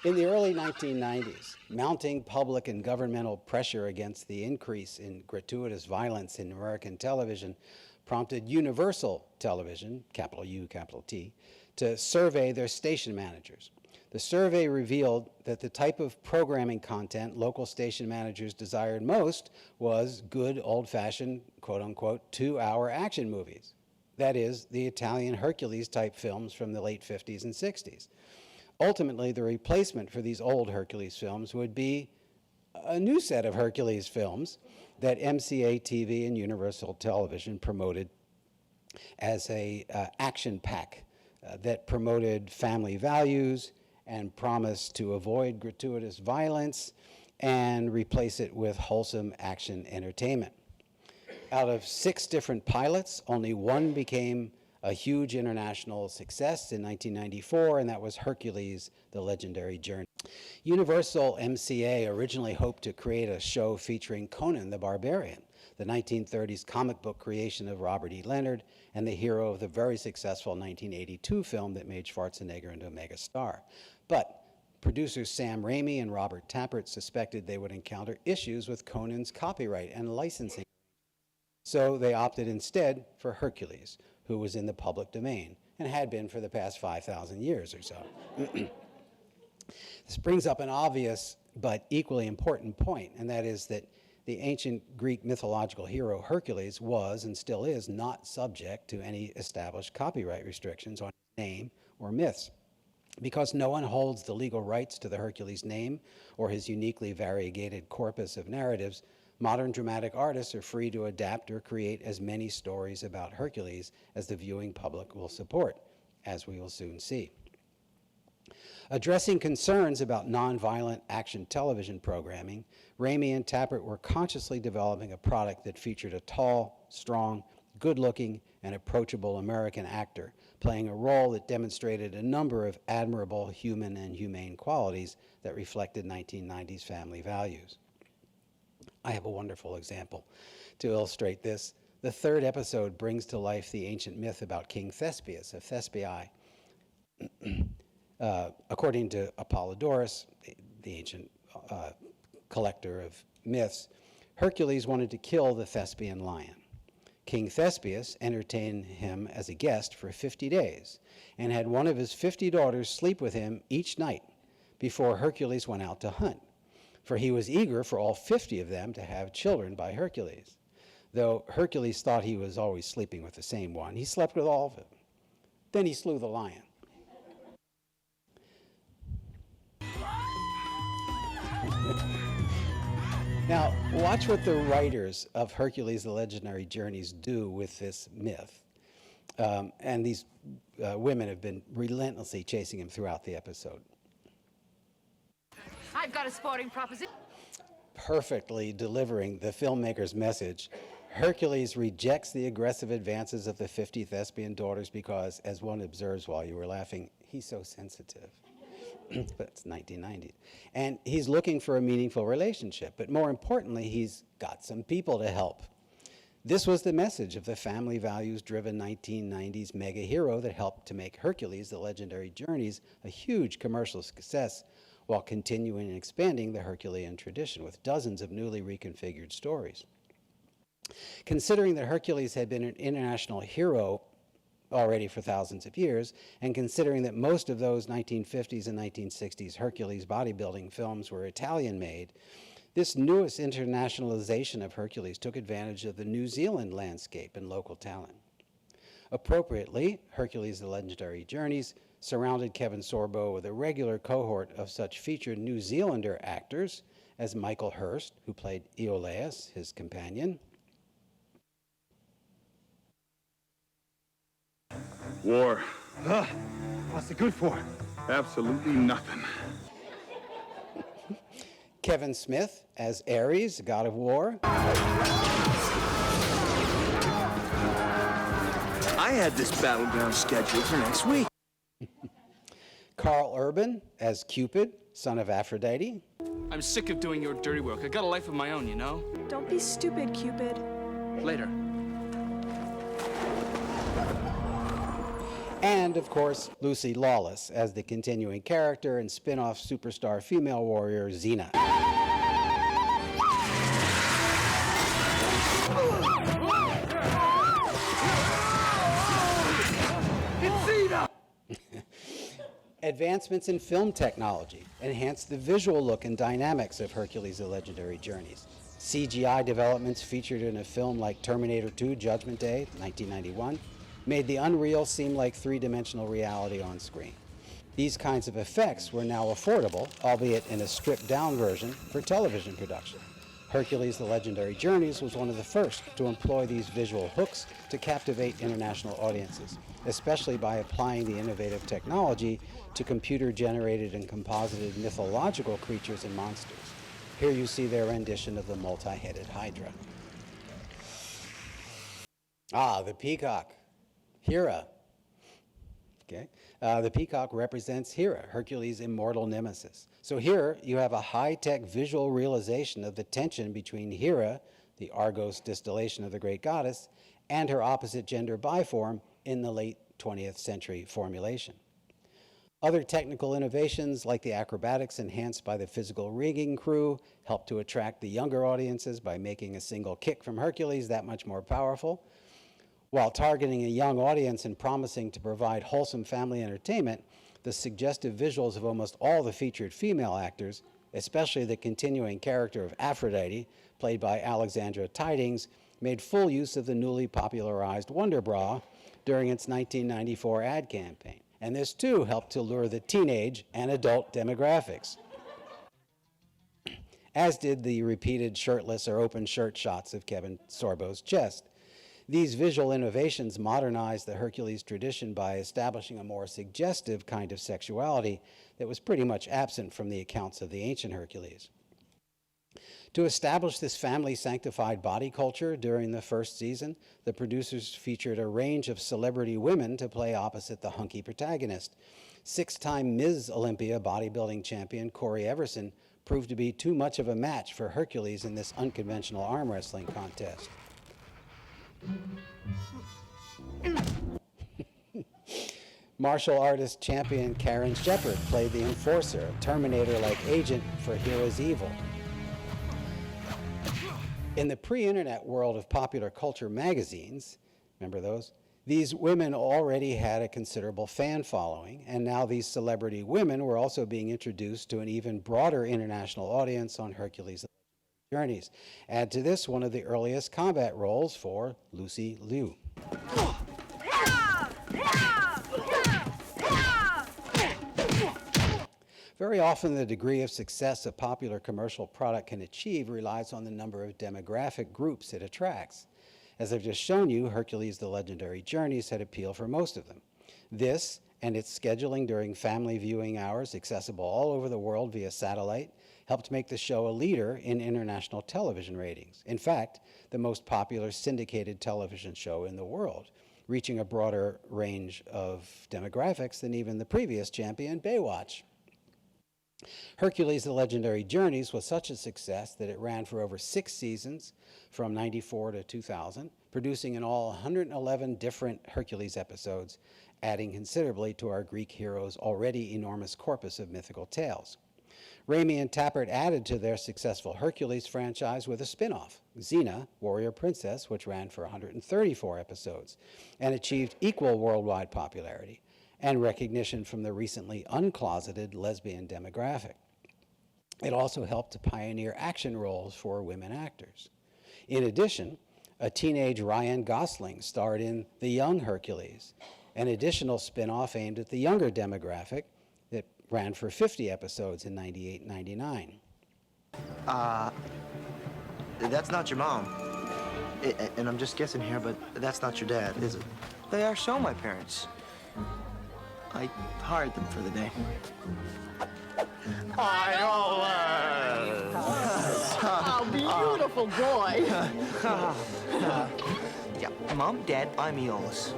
In the early 1990s, mounting public and governmental pressure against the increase in gratuitous violence in American television prompted Universal Television, capital U, capital T, to survey their station managers. The survey revealed that the type of programming content local station managers desired most was good old-fashioned, quote-unquote, 2-hour action movies. That is, the Italian Hercules-type films from the late 50s and 60s. Ultimately, the replacement for these old Hercules films would be a new set of Hercules films that MCA TV and Universal Television promoted as a action pack that promoted family values and promised to avoid gratuitous violence and replace it with wholesome action entertainment. Out of 6 different pilots, only one became a huge international success in 1994, and that was Hercules, The Legendary Journey. Universal MCA originally hoped to create a show featuring Conan the Barbarian, the 1930s comic book creation of Robert E. Leonard and the hero of the very successful 1982 film that made Schwarzenegger into a megastar. But producers Sam Raimi and Robert Tapert suspected they would encounter issues with Conan's copyright and licensing. So they opted instead for Hercules, who was in the public domain and had been for the past 5,000 years or so. This brings up an obvious but equally important point, and that is that the ancient Greek mythological hero Hercules was and still is not subject to any established copyright restrictions on his name or myths. Because no one holds the legal rights to the Hercules name or his uniquely variegated corpus of narratives, modern dramatic artists are free to adapt or create as many stories about Hercules as the viewing public will support, as we will soon see. Addressing concerns about nonviolent action television programming, Raimi and Tappert were consciously developing a product that featured a tall, strong, good-looking, and approachable American actor playing a role that demonstrated a number of admirable human and humane qualities that reflected 1990s family values. I have a wonderful example to illustrate this. The third episode brings to life the ancient myth about King Thespius of Thespiae. According to Apollodorus, the ancient collector of myths, Hercules wanted to kill the Thespian lion. King Thespius entertained him as a guest for 50 days and had one of his 50 daughters sleep with him each night before Hercules went out to hunt, for he was eager for all 50 of them to have children by Hercules. Though Hercules thought he was always sleeping with the same one, he slept with all of them. Then he slew the lion. Now, watch what the writers of Hercules, The Legendary Journeys do with this myth. And these women have been relentlessly chasing him throughout the episode. I've got a sporting proposition. Perfectly delivering the filmmaker's message, Hercules rejects the aggressive advances of the 50 Thespian daughters because, as one observes while you were laughing, he's so sensitive. But it's 1990. And he's looking for a meaningful relationship. But more importantly, he's got some people to help. This was the message of the family values-driven 1990s mega hero that helped to make Hercules, The Legendary Journeys, a huge commercial success while continuing and expanding the Herculean tradition with dozens of newly reconfigured stories. Considering that Hercules had been an international hero already for thousands of years, and considering that most of those 1950s and 1960s Hercules bodybuilding films were Italian-made, this newest internationalization of Hercules took advantage of the New Zealand landscape and local talent. Appropriately, Hercules, The Legendary Journeys surrounded Kevin Sorbo with a regular cohort of such featured New Zealander actors as Michael Hurst, who played Iolaus, his companion. War. What's it good for? Absolutely nothing. Kevin Smith as Ares, god of war. I had this battleground scheduled for next week. Carl Urban as Cupid, son of Aphrodite. I'm sick of doing your dirty work. I got a life of my own, you know? Don't be stupid, Cupid. Later. And, of course, Lucy Lawless as the continuing character and spin-off superstar female warrior Xena. It's Xena! Advancements in film technology enhanced the visual look and dynamics of Hercules: The Legendary Journeys. CGI developments featured in a film like Terminator 2: Judgment Day, 1991, made the unreal seem like three-dimensional reality on screen. These kinds of effects were now affordable, albeit in a stripped-down version, for television production. Hercules: The Legendary Journeys was one of the first to employ these visual hooks to captivate international audiences, especially by applying the innovative technology to computer-generated and composited mythological creatures and monsters. Here you see their rendition of the multi-headed Hydra. Ah, the peacock. Hera. Okay. The peacock represents Hera, Hercules' immortal nemesis. So here you have a high-tech visual realization of the tension between Hera, the Argos distillation of the great goddess, and her opposite gender biform in the late 20th century formulation. Other technical innovations, like the acrobatics enhanced by the physical rigging crew, helped to attract the younger audiences by making a single kick from Hercules that much more powerful. While targeting a young audience and promising to provide wholesome family entertainment, the suggestive visuals of almost all the featured female actors, especially the continuing character of Aphrodite, played by Alexandra Tidings, made full use of the newly popularized Wonder Bra during its 1994 ad campaign. and this too helped to lure the teenage and adult demographics, as did the repeated shirtless or open shirt shots of Kevin Sorbo's chest. These visual innovations modernized the Hercules tradition by establishing a more suggestive kind of sexuality that was pretty much absent from the accounts of the ancient Hercules. To establish this family-sanctified body culture during the first season, the producers featured a range of celebrity women to play opposite the hunky protagonist. Six-time Ms. Olympia bodybuilding champion Corey Everson proved to be too much of a match for Hercules in this unconventional arm wrestling contest. Martial artist champion Karen Shepard played the Enforcer, a Terminator-like agent for Hera's evil. In the pre-internet world of popular culture magazines, remember those? These women already had a considerable fan following, and now these celebrity women were also being introduced to an even broader international audience on Hercules' Journeys. Add to this one of the earliest combat roles for Lucy Liu. Very often, the degree of success a popular commercial product can achieve relies on the number of demographic groups it attracts. As I've just shown you, Hercules: The Legendary Journeys had appeal for most of them. This, and its scheduling during family viewing hours, accessible all over the world via satellite, helped make the show a leader in international television ratings. In fact, the most popular syndicated television show in the world, reaching a broader range of demographics than even the previous champion, Baywatch. Hercules: The Legendary Journeys was such a success that it ran for over 6 seasons from 94 to 2000, producing in all 111 different Hercules episodes, adding considerably to our Greek heroes' already enormous corpus of mythical tales. Raimi and Tappert added to their successful Hercules franchise with a spin-off, Xena, Warrior Princess, which ran for 134 episodes and achieved equal worldwide popularity and recognition from the recently uncloseted lesbian demographic. It also helped to pioneer action roles for women actors. In addition, a teenage Ryan Gosling starred in The Young Hercules, an additional spin-off aimed at the younger demographic that ran for 50 episodes in 98 and 99. That's not your mom. And I'm just guessing here, but that's not your dad, is it? They are so my parents. I hired them for the day. Oh, beautiful boy. Yeah, Mom, Dad, I'm Aeolus.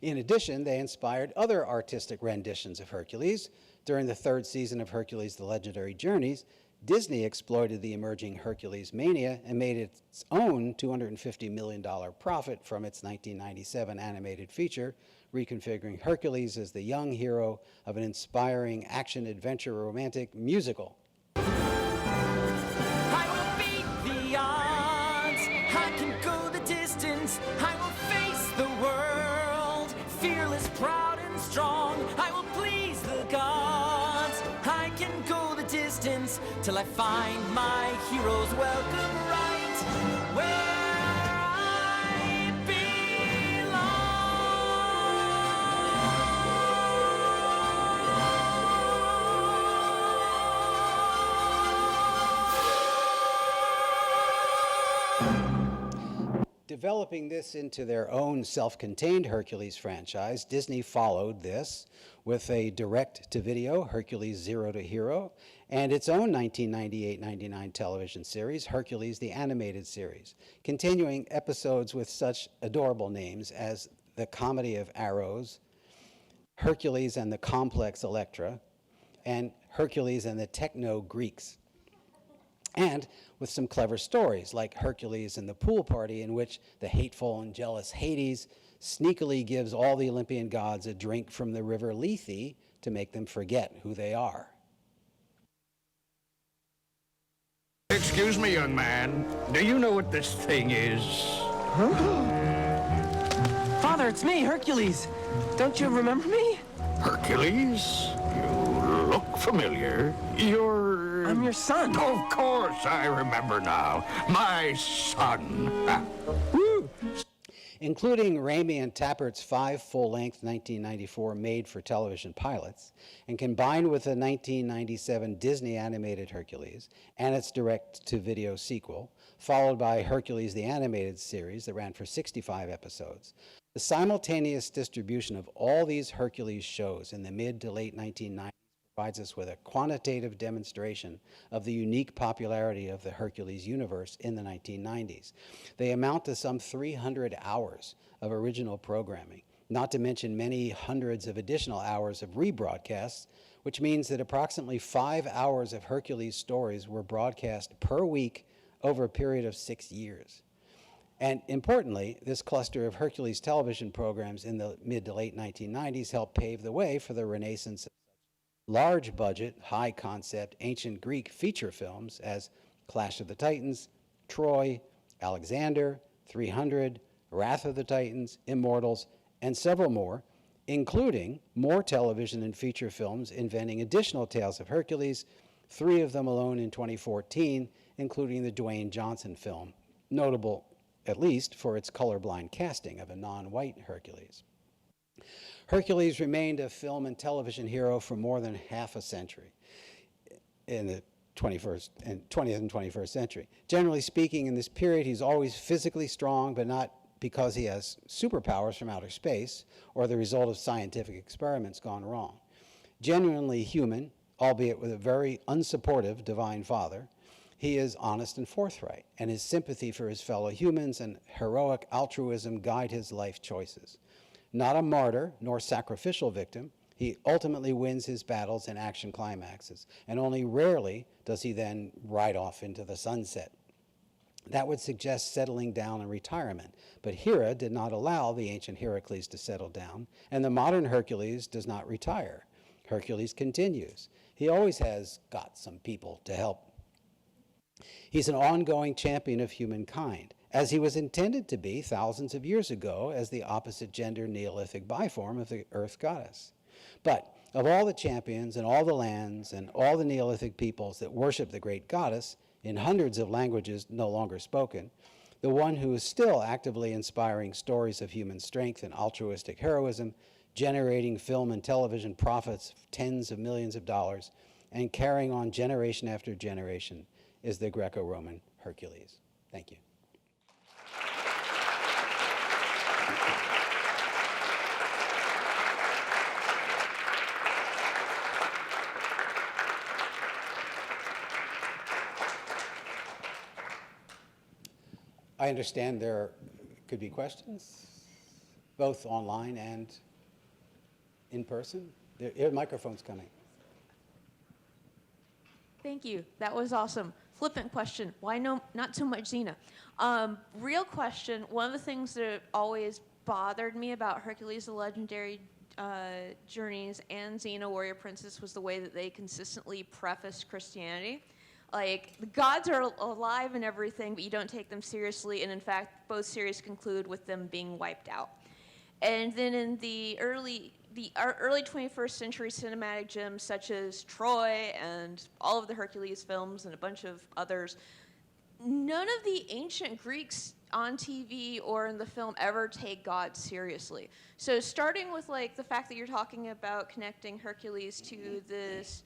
In addition, they inspired other artistic renditions of Hercules. During the 3rd season of Hercules: The Legendary Journeys, Disney exploited the emerging Hercules mania and made its own $250 million profit from its 1997 animated feature, reconfiguring Hercules as the young hero of an inspiring action-adventure romantic musical. I will beat the odds. I can go the distance. I will face the world. Fearless, proud, and strong. I will please the gods. I can go the distance till I find my hero's welcome right where I belong. Developing this into their own self-contained Hercules franchise, Disney followed this with a direct-to-video Hercules: Zero to Hero and its own 1998-99 television series, Hercules: The Animated Series, continuing episodes with such adorable names as The Comedy of Arrows, Hercules and the Complex Electra, and Hercules and the Techno Greeks. And with some clever stories like Hercules and the Pool Party, in which the hateful and jealous Hades sneakily gives all the Olympian gods a drink from the river Lethe to make them forget who they are. Excuse me, young man. Do you know what this thing is? Father, it's me, Hercules. Don't you remember me? Hercules? You look familiar. You're... I'm your son. Of course, I remember now. My son. In including Ramey and Tappert's 5 full-length 1994 made-for-television pilots, and combined with the 1997 Disney animated Hercules and its direct-to-video sequel, followed by Hercules the Animated Series that ran for 65 episodes. The simultaneous distribution of all these Hercules shows in the mid to late 1990s provides us with a quantitative demonstration of the unique popularity of the Hercules universe in the 1990s. They amount to some 300 hours of original programming, not to mention many hundreds of additional hours of rebroadcasts, which means that approximately 5 hours of Hercules stories were broadcast per week over a period of 6 years. And importantly, this cluster of Hercules television programs in the mid to late 1990s helped pave the way for the renaissance of large-budget, high-concept, ancient Greek feature films as Clash of the Titans, Troy, Alexander, 300, Wrath of the Titans, Immortals, and several more, including more television and feature films inventing additional tales of Hercules, 3 of them alone in 2014, including the Dwayne Johnson film, notable at least for its colorblind casting of a non-white Hercules. Hercules remained a film and television hero for more than half a century in the 20th and 21st century. Generally speaking, in this period, he's always physically strong, but not because he has superpowers from outer space or the result of scientific experiments gone wrong. Genuinely human, albeit with a very unsupportive divine father, he is honest and forthright, and his sympathy for his fellow humans and heroic altruism guide his life choices. Not a martyr nor sacrificial victim, he ultimately wins his battles and action climaxes, and only rarely does he then ride off into the sunset. That would suggest settling down and retirement, but Hera did not allow the ancient Heracles to settle down, and the modern Hercules does not retire. Hercules continues. He always has got some people to help. He's an ongoing champion of humankind, as he was intended to be thousands of years ago as the opposite-gender Neolithic biform of the Earth goddess. But of all the champions and all the lands and all the Neolithic peoples that worship the great goddess in hundreds of languages no longer spoken, the one who is still actively inspiring stories of human strength and altruistic heroism, generating film and television profits of tens of millions of dollars, and carrying on generation after generation is the Greco-Roman Hercules. Thank you. I understand there could be questions, both online and in person. There microphone's coming. Thank you. That was awesome. Flippant question. Why no? Not so much Xena. Real question. One of the things that always bothered me about Hercules: The Legendary Journeys and Xena: Warrior Princess was the way that they consistently prefaced Christianity. Like, the gods are alive and everything, but you don't take them seriously, and in fact, both series conclude with them being wiped out. And then in the early 21st century cinematic gems such as Troy and all of the Hercules films and a bunch of others, none of the ancient Greeks on TV or in the film ever take God seriously. So starting with like the fact that you're talking about connecting Hercules to this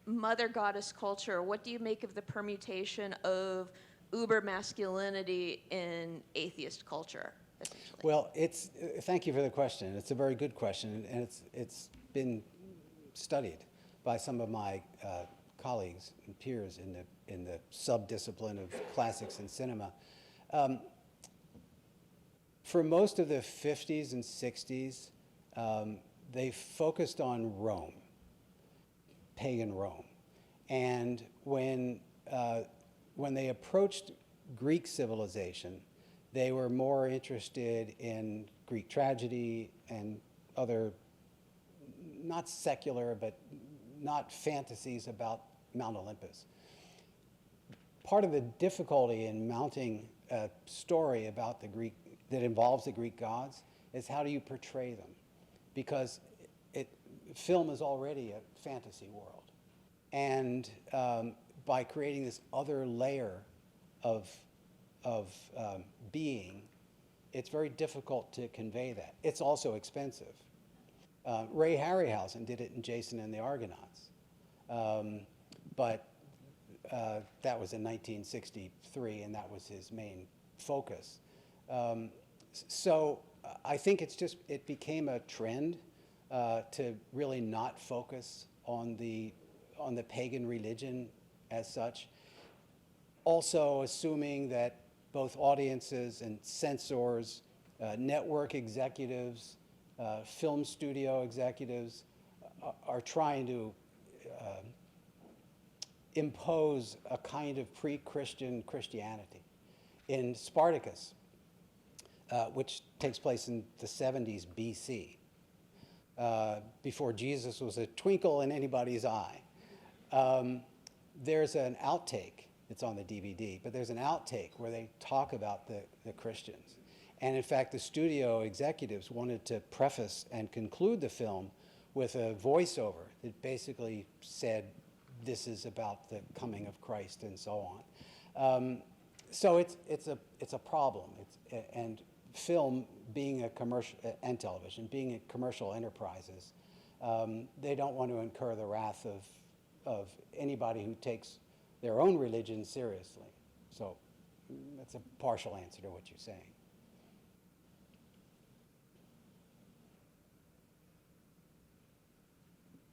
mother goddess culture, what do you make of the permutation of uber masculinity in atheist culture? Well, thank you for the question. It's a very good question, and it's been studied by some of my colleagues and peers in the sub-discipline of classics and cinema. For most of the 50s and 60s, they focused on Rome, pagan Rome, and when they approached Greek civilization, they were more interested in Greek tragedy and other, not secular, but not fantasies about Mount Olympus. Part of the difficulty in mounting a story about the Greek, that involves the Greek gods, is how do you portray them? Because film is already a fantasy world. And by creating this other layer of being, it's very difficult to convey that. It's also expensive. Ray Harryhausen did it in Jason and the Argonauts, but that was in 1963, and that was his main focus. So I think it became a trend to really not focus on the pagan religion as such. Also assuming that both audiences and censors, network executives, film studio executives are trying to impose a kind of pre-Christian Christianity. In Spartacus, which takes place in the 70s BC, before Jesus was a twinkle in anybody's eye. There's an outtake, it's on the DVD, but there's an outtake where they talk about the Christians. And in fact, the studio executives wanted to preface and conclude the film with a voiceover that basically said, this is about the coming of Christ and so on. So it's a problem. And film being a commercial, and television being a commercial enterprises, they don't want to incur the wrath of anybody who takes their own religion seriously. So that's a partial answer to what you're saying.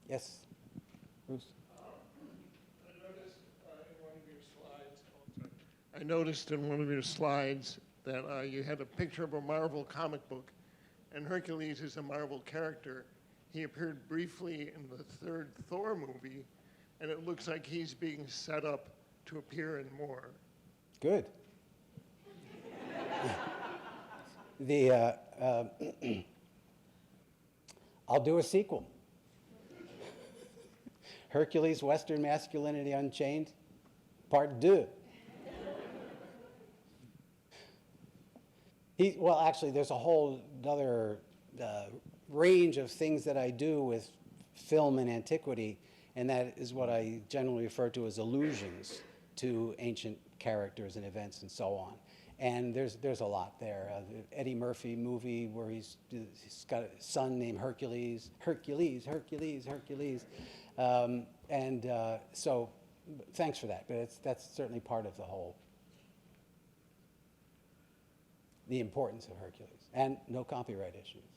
Yes, Bruce? I noticed in one of your slides that you had a picture of a Marvel comic book, and Hercules is a Marvel character. He appeared briefly in the third Thor movie, and it looks like he's being set up to appear in more. Good. I'll do a sequel. Hercules, Western Masculinity Unchained, Part 2. Well, actually, there's a whole other range of things that I do with film and antiquity, and that is what I generally refer to as allusions to ancient characters and events and so on. And there's a lot there. The Eddie Murphy movie where he's got a son named Hercules. So thanks for that, but that's certainly part of the whole, the importance of Hercules, and no copyright issues.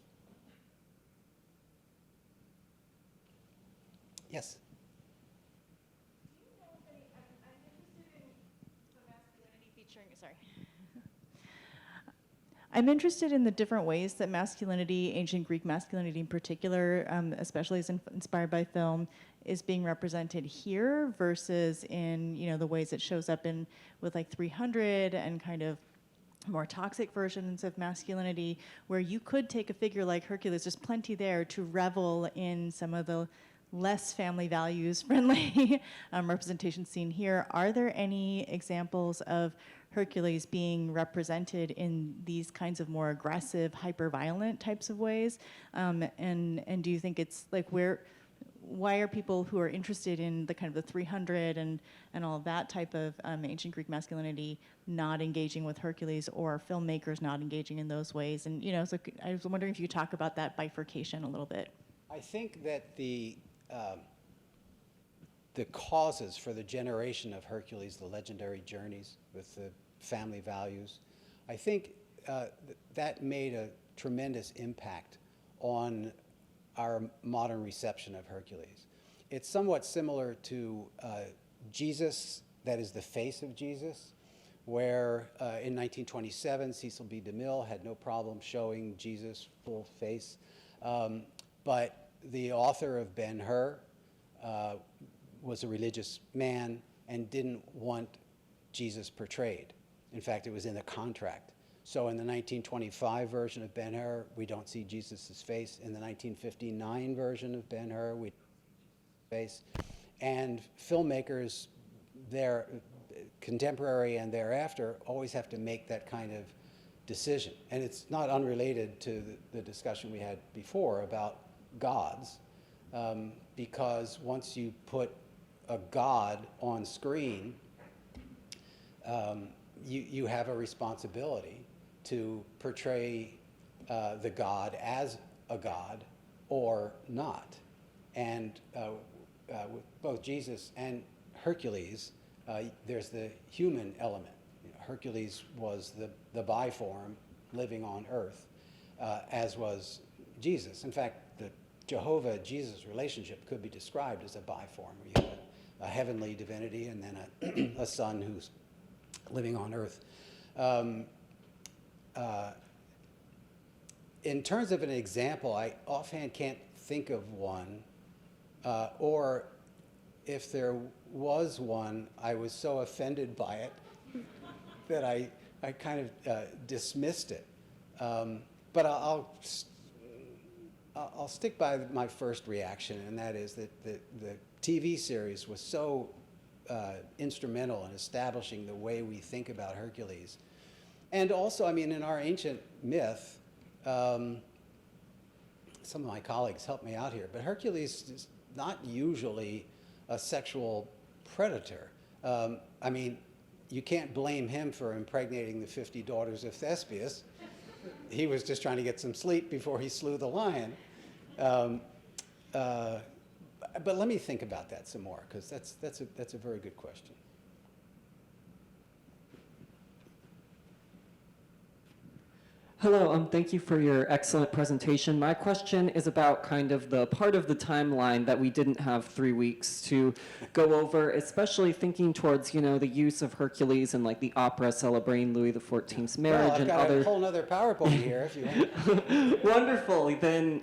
Yes? I'm interested in the different ways that masculinity, ancient Greek masculinity in particular, especially as inspired by film, is being represented here versus in the ways it shows up in with like 300 and kind of more toxic versions of masculinity, where you could take a figure like Hercules, there's plenty there to revel in some of the less family values friendly representation seen here. Are there any examples of Hercules being represented in these kinds of more aggressive, hyper-violent types of ways? And do you think it's like why are people who are interested in the kind of the 300 and all of that type of ancient Greek masculinity not engaging with Hercules, or filmmakers not engaging in those ways? And so I was wondering if you could talk about that bifurcation a little bit. I think that the causes for the generation of Hercules, the legendary journeys with the family values, I think that made a tremendous impact on our modern reception of Hercules. It's somewhat similar to Jesus, that is the face of Jesus, where in 1927, Cecil B. DeMille had no problem showing Jesus full face. But the author of Ben-Hur was a religious man and didn't want Jesus portrayed. In fact, it was in the contract. So in the 1925 version of Ben-Hur, we don't see Jesus' face. In the 1959 version of Ben-Hur, we don't see his face. And filmmakers, their contemporary and thereafter, always have to make that kind of decision. And it's not unrelated to the discussion we had before about gods, because once you put a god on screen, you have a responsibility to portray the god as a god or not. And with both Jesus and Hercules, there's the human element. Hercules was the biform living on earth, as was Jesus. In fact, the Jehovah-Jesus relationship could be described as a biform, where you have a heavenly divinity and then a son who's living on earth. In terms of an example, I offhand can't think of one, or if there was one, I was so offended by it that I kind of dismissed it. But I'll stick by my first reaction, and that is that the TV series was so instrumental in establishing the way we think about Hercules. And also, I mean, in our ancient myth, some of my colleagues helped me out here, but Hercules is not usually a sexual predator. I mean, you can't blame him for impregnating the 50 daughters of Thespius. He was just trying to get some sleep before he slew the lion. But let me think about that some more, because that's a very good question. Hello, thank you for your excellent presentation. My question is about kind of the part of the timeline that we didn't have 3 weeks to go over, especially thinking towards, you know, the use of Hercules and like the opera celebrating Louis XIV's marriage I've and got other. a whole other PowerPoint here if you want. Wonderful. Then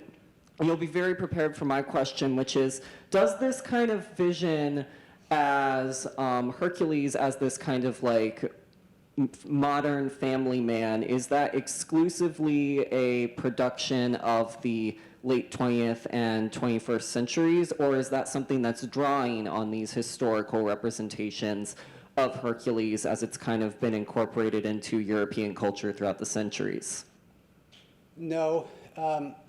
you'll be very prepared for my question, which is, does this kind of vision as Hercules as this kind of like modern family man, is that exclusively a production of the late 20th and 21st centuries, or is that something that's drawing on these historical representations of Hercules as it's kind of been incorporated into European culture throughout the centuries? No,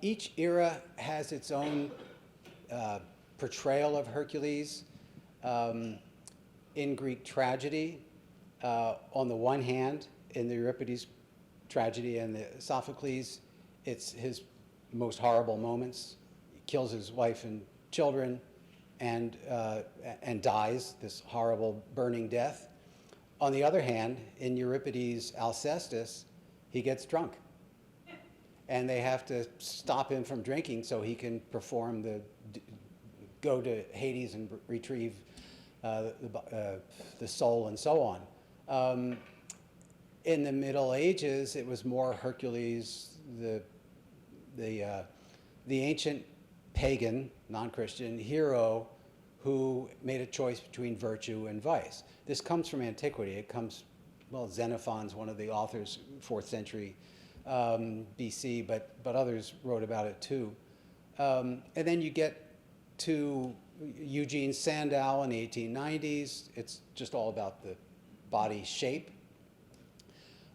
each era has its own portrayal of Hercules. In Greek tragedy, on the one hand, in the Euripides tragedy and the Sophocles, it's his most horrible moments. He kills his wife and children and dies this horrible burning death. On the other hand, in Euripides' Alcestis, he gets drunk. And they have to stop him from drinking so he can perform go to Hades and retrieve the soul and so on. In the Middle Ages, it was more Hercules, the ancient pagan, non-Christian hero who made a choice between virtue and vice. This comes from antiquity. It comes, well, Xenophon's one of the authors, 4th century BC, but others wrote about it too. And then you get to Eugene Sandow in the 1890s. It's just all about the body shape.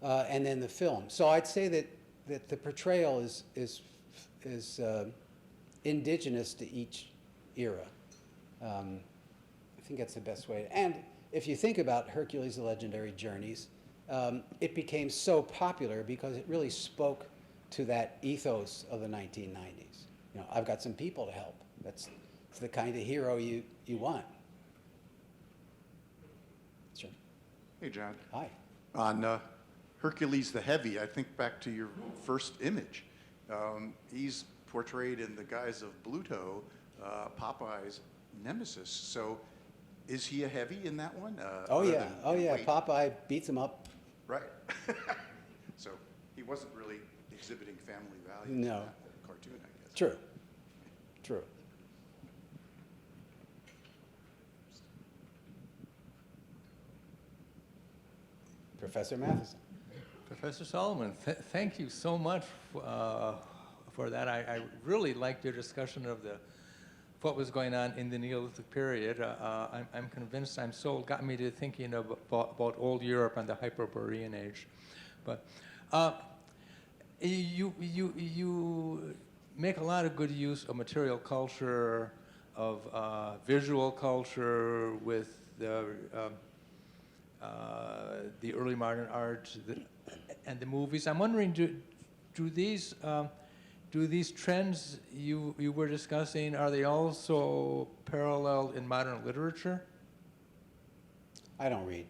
And then the film. So I'd say that the portrayal is indigenous to each era. I think that's the best way. And if you think about Hercules: The Legendary Journeys, it became so popular because it really spoke to that ethos of the 1990s. You know, I've got some people to help. That's the kind of hero you want. Sure. Hey, John. Hi. On Hercules the Heavy, I think back to your first image. He's portrayed in the guise of Bluto, Popeye's nemesis. So is he a heavy in that one? Oh, yeah. Weight? Popeye beats him up. Right. So he wasn't really exhibiting family values No. in that cartoon, I guess. True. True. Professor Matheson. Professor Solomon, thank you so much for that. I really liked your discussion of what was going on in the Neolithic period. I'm convinced got me to thinking about old Europe and the Hyperborean age. But you make a lot of good use of material culture, of visual culture with the early modern art. and the movies. I'm wondering, do these trends you were discussing, are they also paralleled in modern literature? I don't read.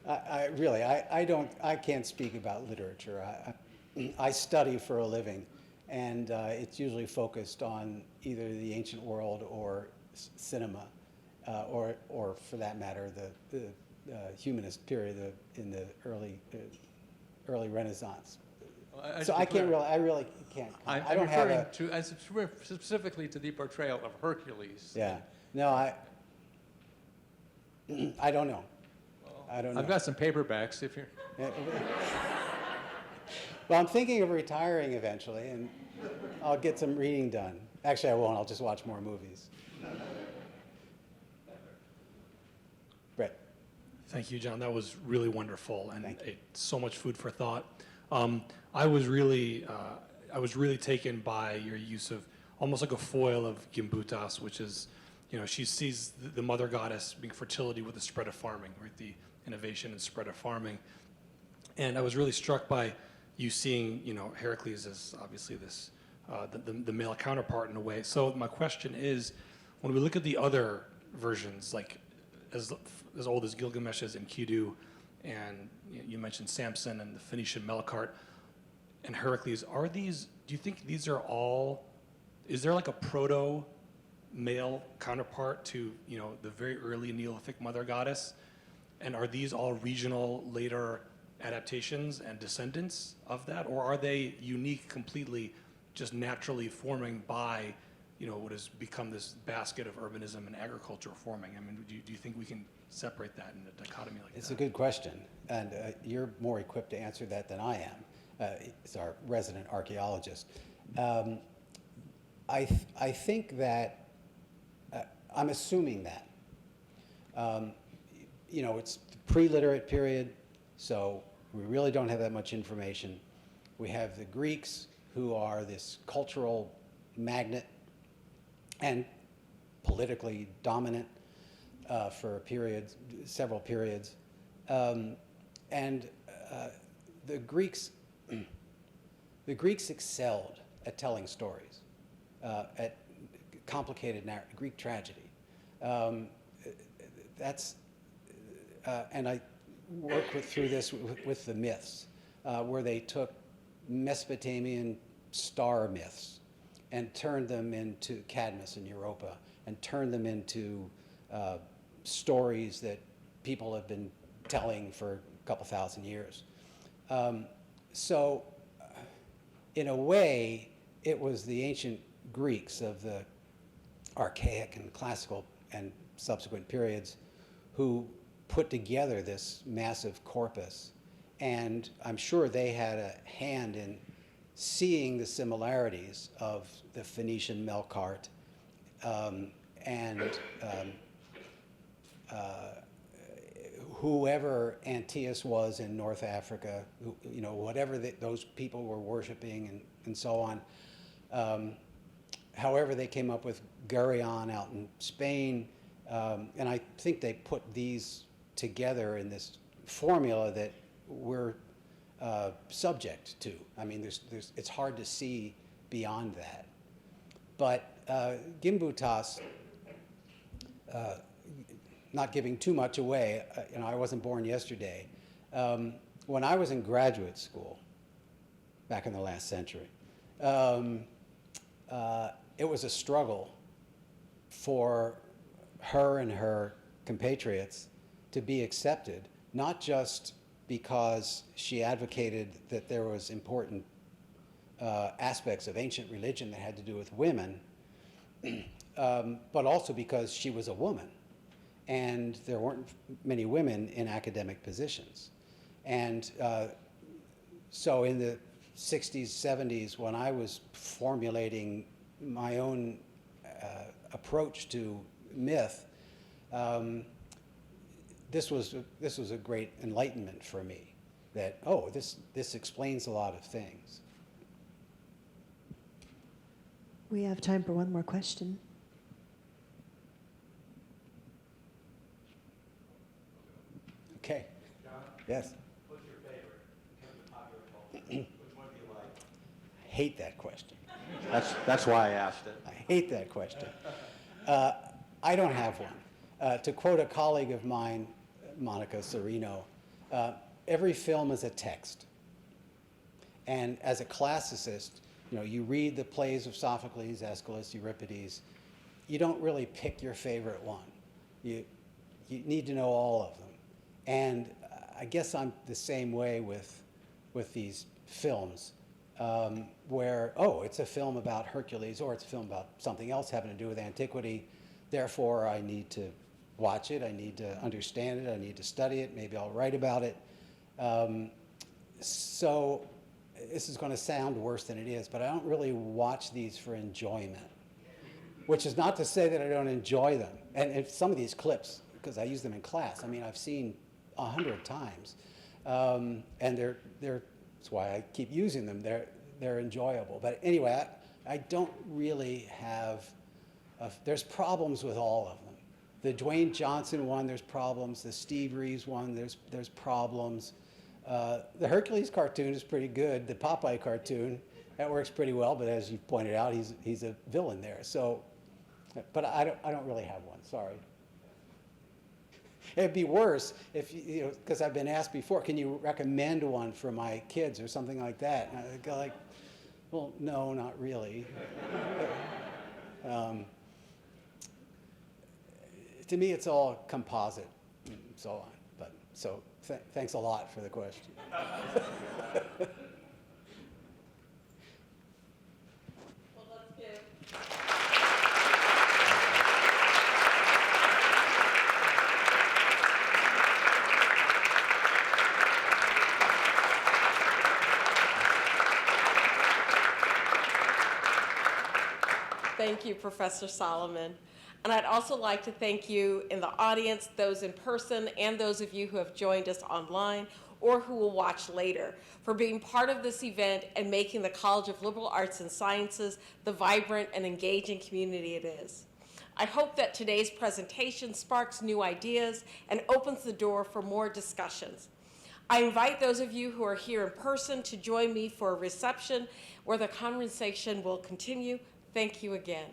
I can't speak about literature. I study for a living, and it's usually focused on either the ancient world or cinema, or for that matter, the humanist period in the early Renaissance. So I can't really, I really can't. I don't have a. I'm specifically to the portrayal of Hercules. Yeah. No, I don't know. I don't know. I've got some paperbacks if you're. Well, I'm thinking of retiring eventually, and I'll get some reading done. Actually, I won't. I'll just watch more movies. Brett. Thank you, John. That was really wonderful, and so much food for thought. I was really taken by your use of almost like a foil of Gimbutas, which is, she sees the mother goddess being fertility with the spread of farming, right? The innovation and spread of farming. And I was really struck by you seeing, Heracles as obviously this, the male counterpart in a way. So my question is, when we look at the other versions, like as old as Gilgamesh's Enkidu, and you mentioned Samson and the Phoenician Melkart and Heracles, do you think these are all, is there like a proto male counterpart to, the very early Neolithic mother goddess? And are these all regional later adaptations and descendants of that? Or are they unique completely, just naturally forming by, what has become this basket of urbanism and agriculture forming? I mean, do you think we can separate that in a dichotomy like that? It's a good question, and you're more equipped to answer that than I am. As our resident archaeologist. I think that, I'm assuming that, it's the pre-literate period, so we really don't have that much information. We have the Greeks, who are this cultural magnet and politically dominant for a period, several periods. The Greeks excelled at telling stories, at complicated Greek tragedy. And I work through this with the myths, where they took Mesopotamian star myths and turned them into Cadmus and Europa, and turned them into stories that people have been telling for a couple thousand years. So, in a way, it was the ancient Greeks of the archaic and classical and subsequent periods who put together this massive corpus. And I'm sure they had a hand in seeing the similarities of the Phoenician Melkart and whoever Antiochus was in North Africa, whatever those people were worshiping and so on. However they came up with Geryon out in Spain, and I think they put these together in this formula that we're subject to. I mean, it's hard to see beyond that. But Gimbutas, not giving too much away, I wasn't born yesterday. When I was in graduate school, back in the last century, it was a struggle for her and her compatriots to be accepted, not just because she advocated that there was important aspects of ancient religion that had to do with women, but also because she was a woman. And there weren't many women in academic positions. And so in the 60s, 70s, when I was formulating my own approach to myth, this was a great enlightenment for me, that, oh, this explains a lot of things. We have time for one more question. Okay. Yes. What's your favorite in terms of popular culture? Which one do you like? I hate that question. That's why I asked it. I hate that question. I don't have one. To quote a colleague of mine, Monica Serino, every film is a text. And as a classicist, you read the plays of Sophocles, Aeschylus, Euripides, you don't really pick your favorite one. You need to know all of them. And I guess I'm the same way with these films, where, it's a film about Hercules, or it's a film about something else having to do with antiquity. Therefore, I need to watch it, I need to understand it, I need to study it, maybe I'll write about it. So this is going to sound worse than it is, but I don't really watch these for enjoyment, which is not to say that I don't enjoy them. And if some of these clips, because I use them in class, I've seen 100 times, and that's why I keep using them. They're enjoyable. But anyway, I don't really have. There's problems with all of them. The Dwayne Johnson one, there's problems. The Steve Reeves one, there's problems. The Hercules cartoon is pretty good. The Popeye cartoon, that works pretty well. But as you pointed out, he's a villain there. So, but I don't really have one. Sorry. It'd be worse if because I've been asked before, can you recommend one for my kids or something like that? And I go like, well, no, not really. To me, it's all composite and so on. But thanks a lot for the question. Thank you, Professor Solomon. And I'd also like to thank you in the audience, those in person, and those of you who have joined us online or who will watch later, for being part of this event and making the College of Liberal Arts and Sciences the vibrant and engaging community it is. I hope that today's presentation sparks new ideas and opens the door for more discussions. I invite those of you who are here in person to join me for a reception where the conversation will continue. Thank you again.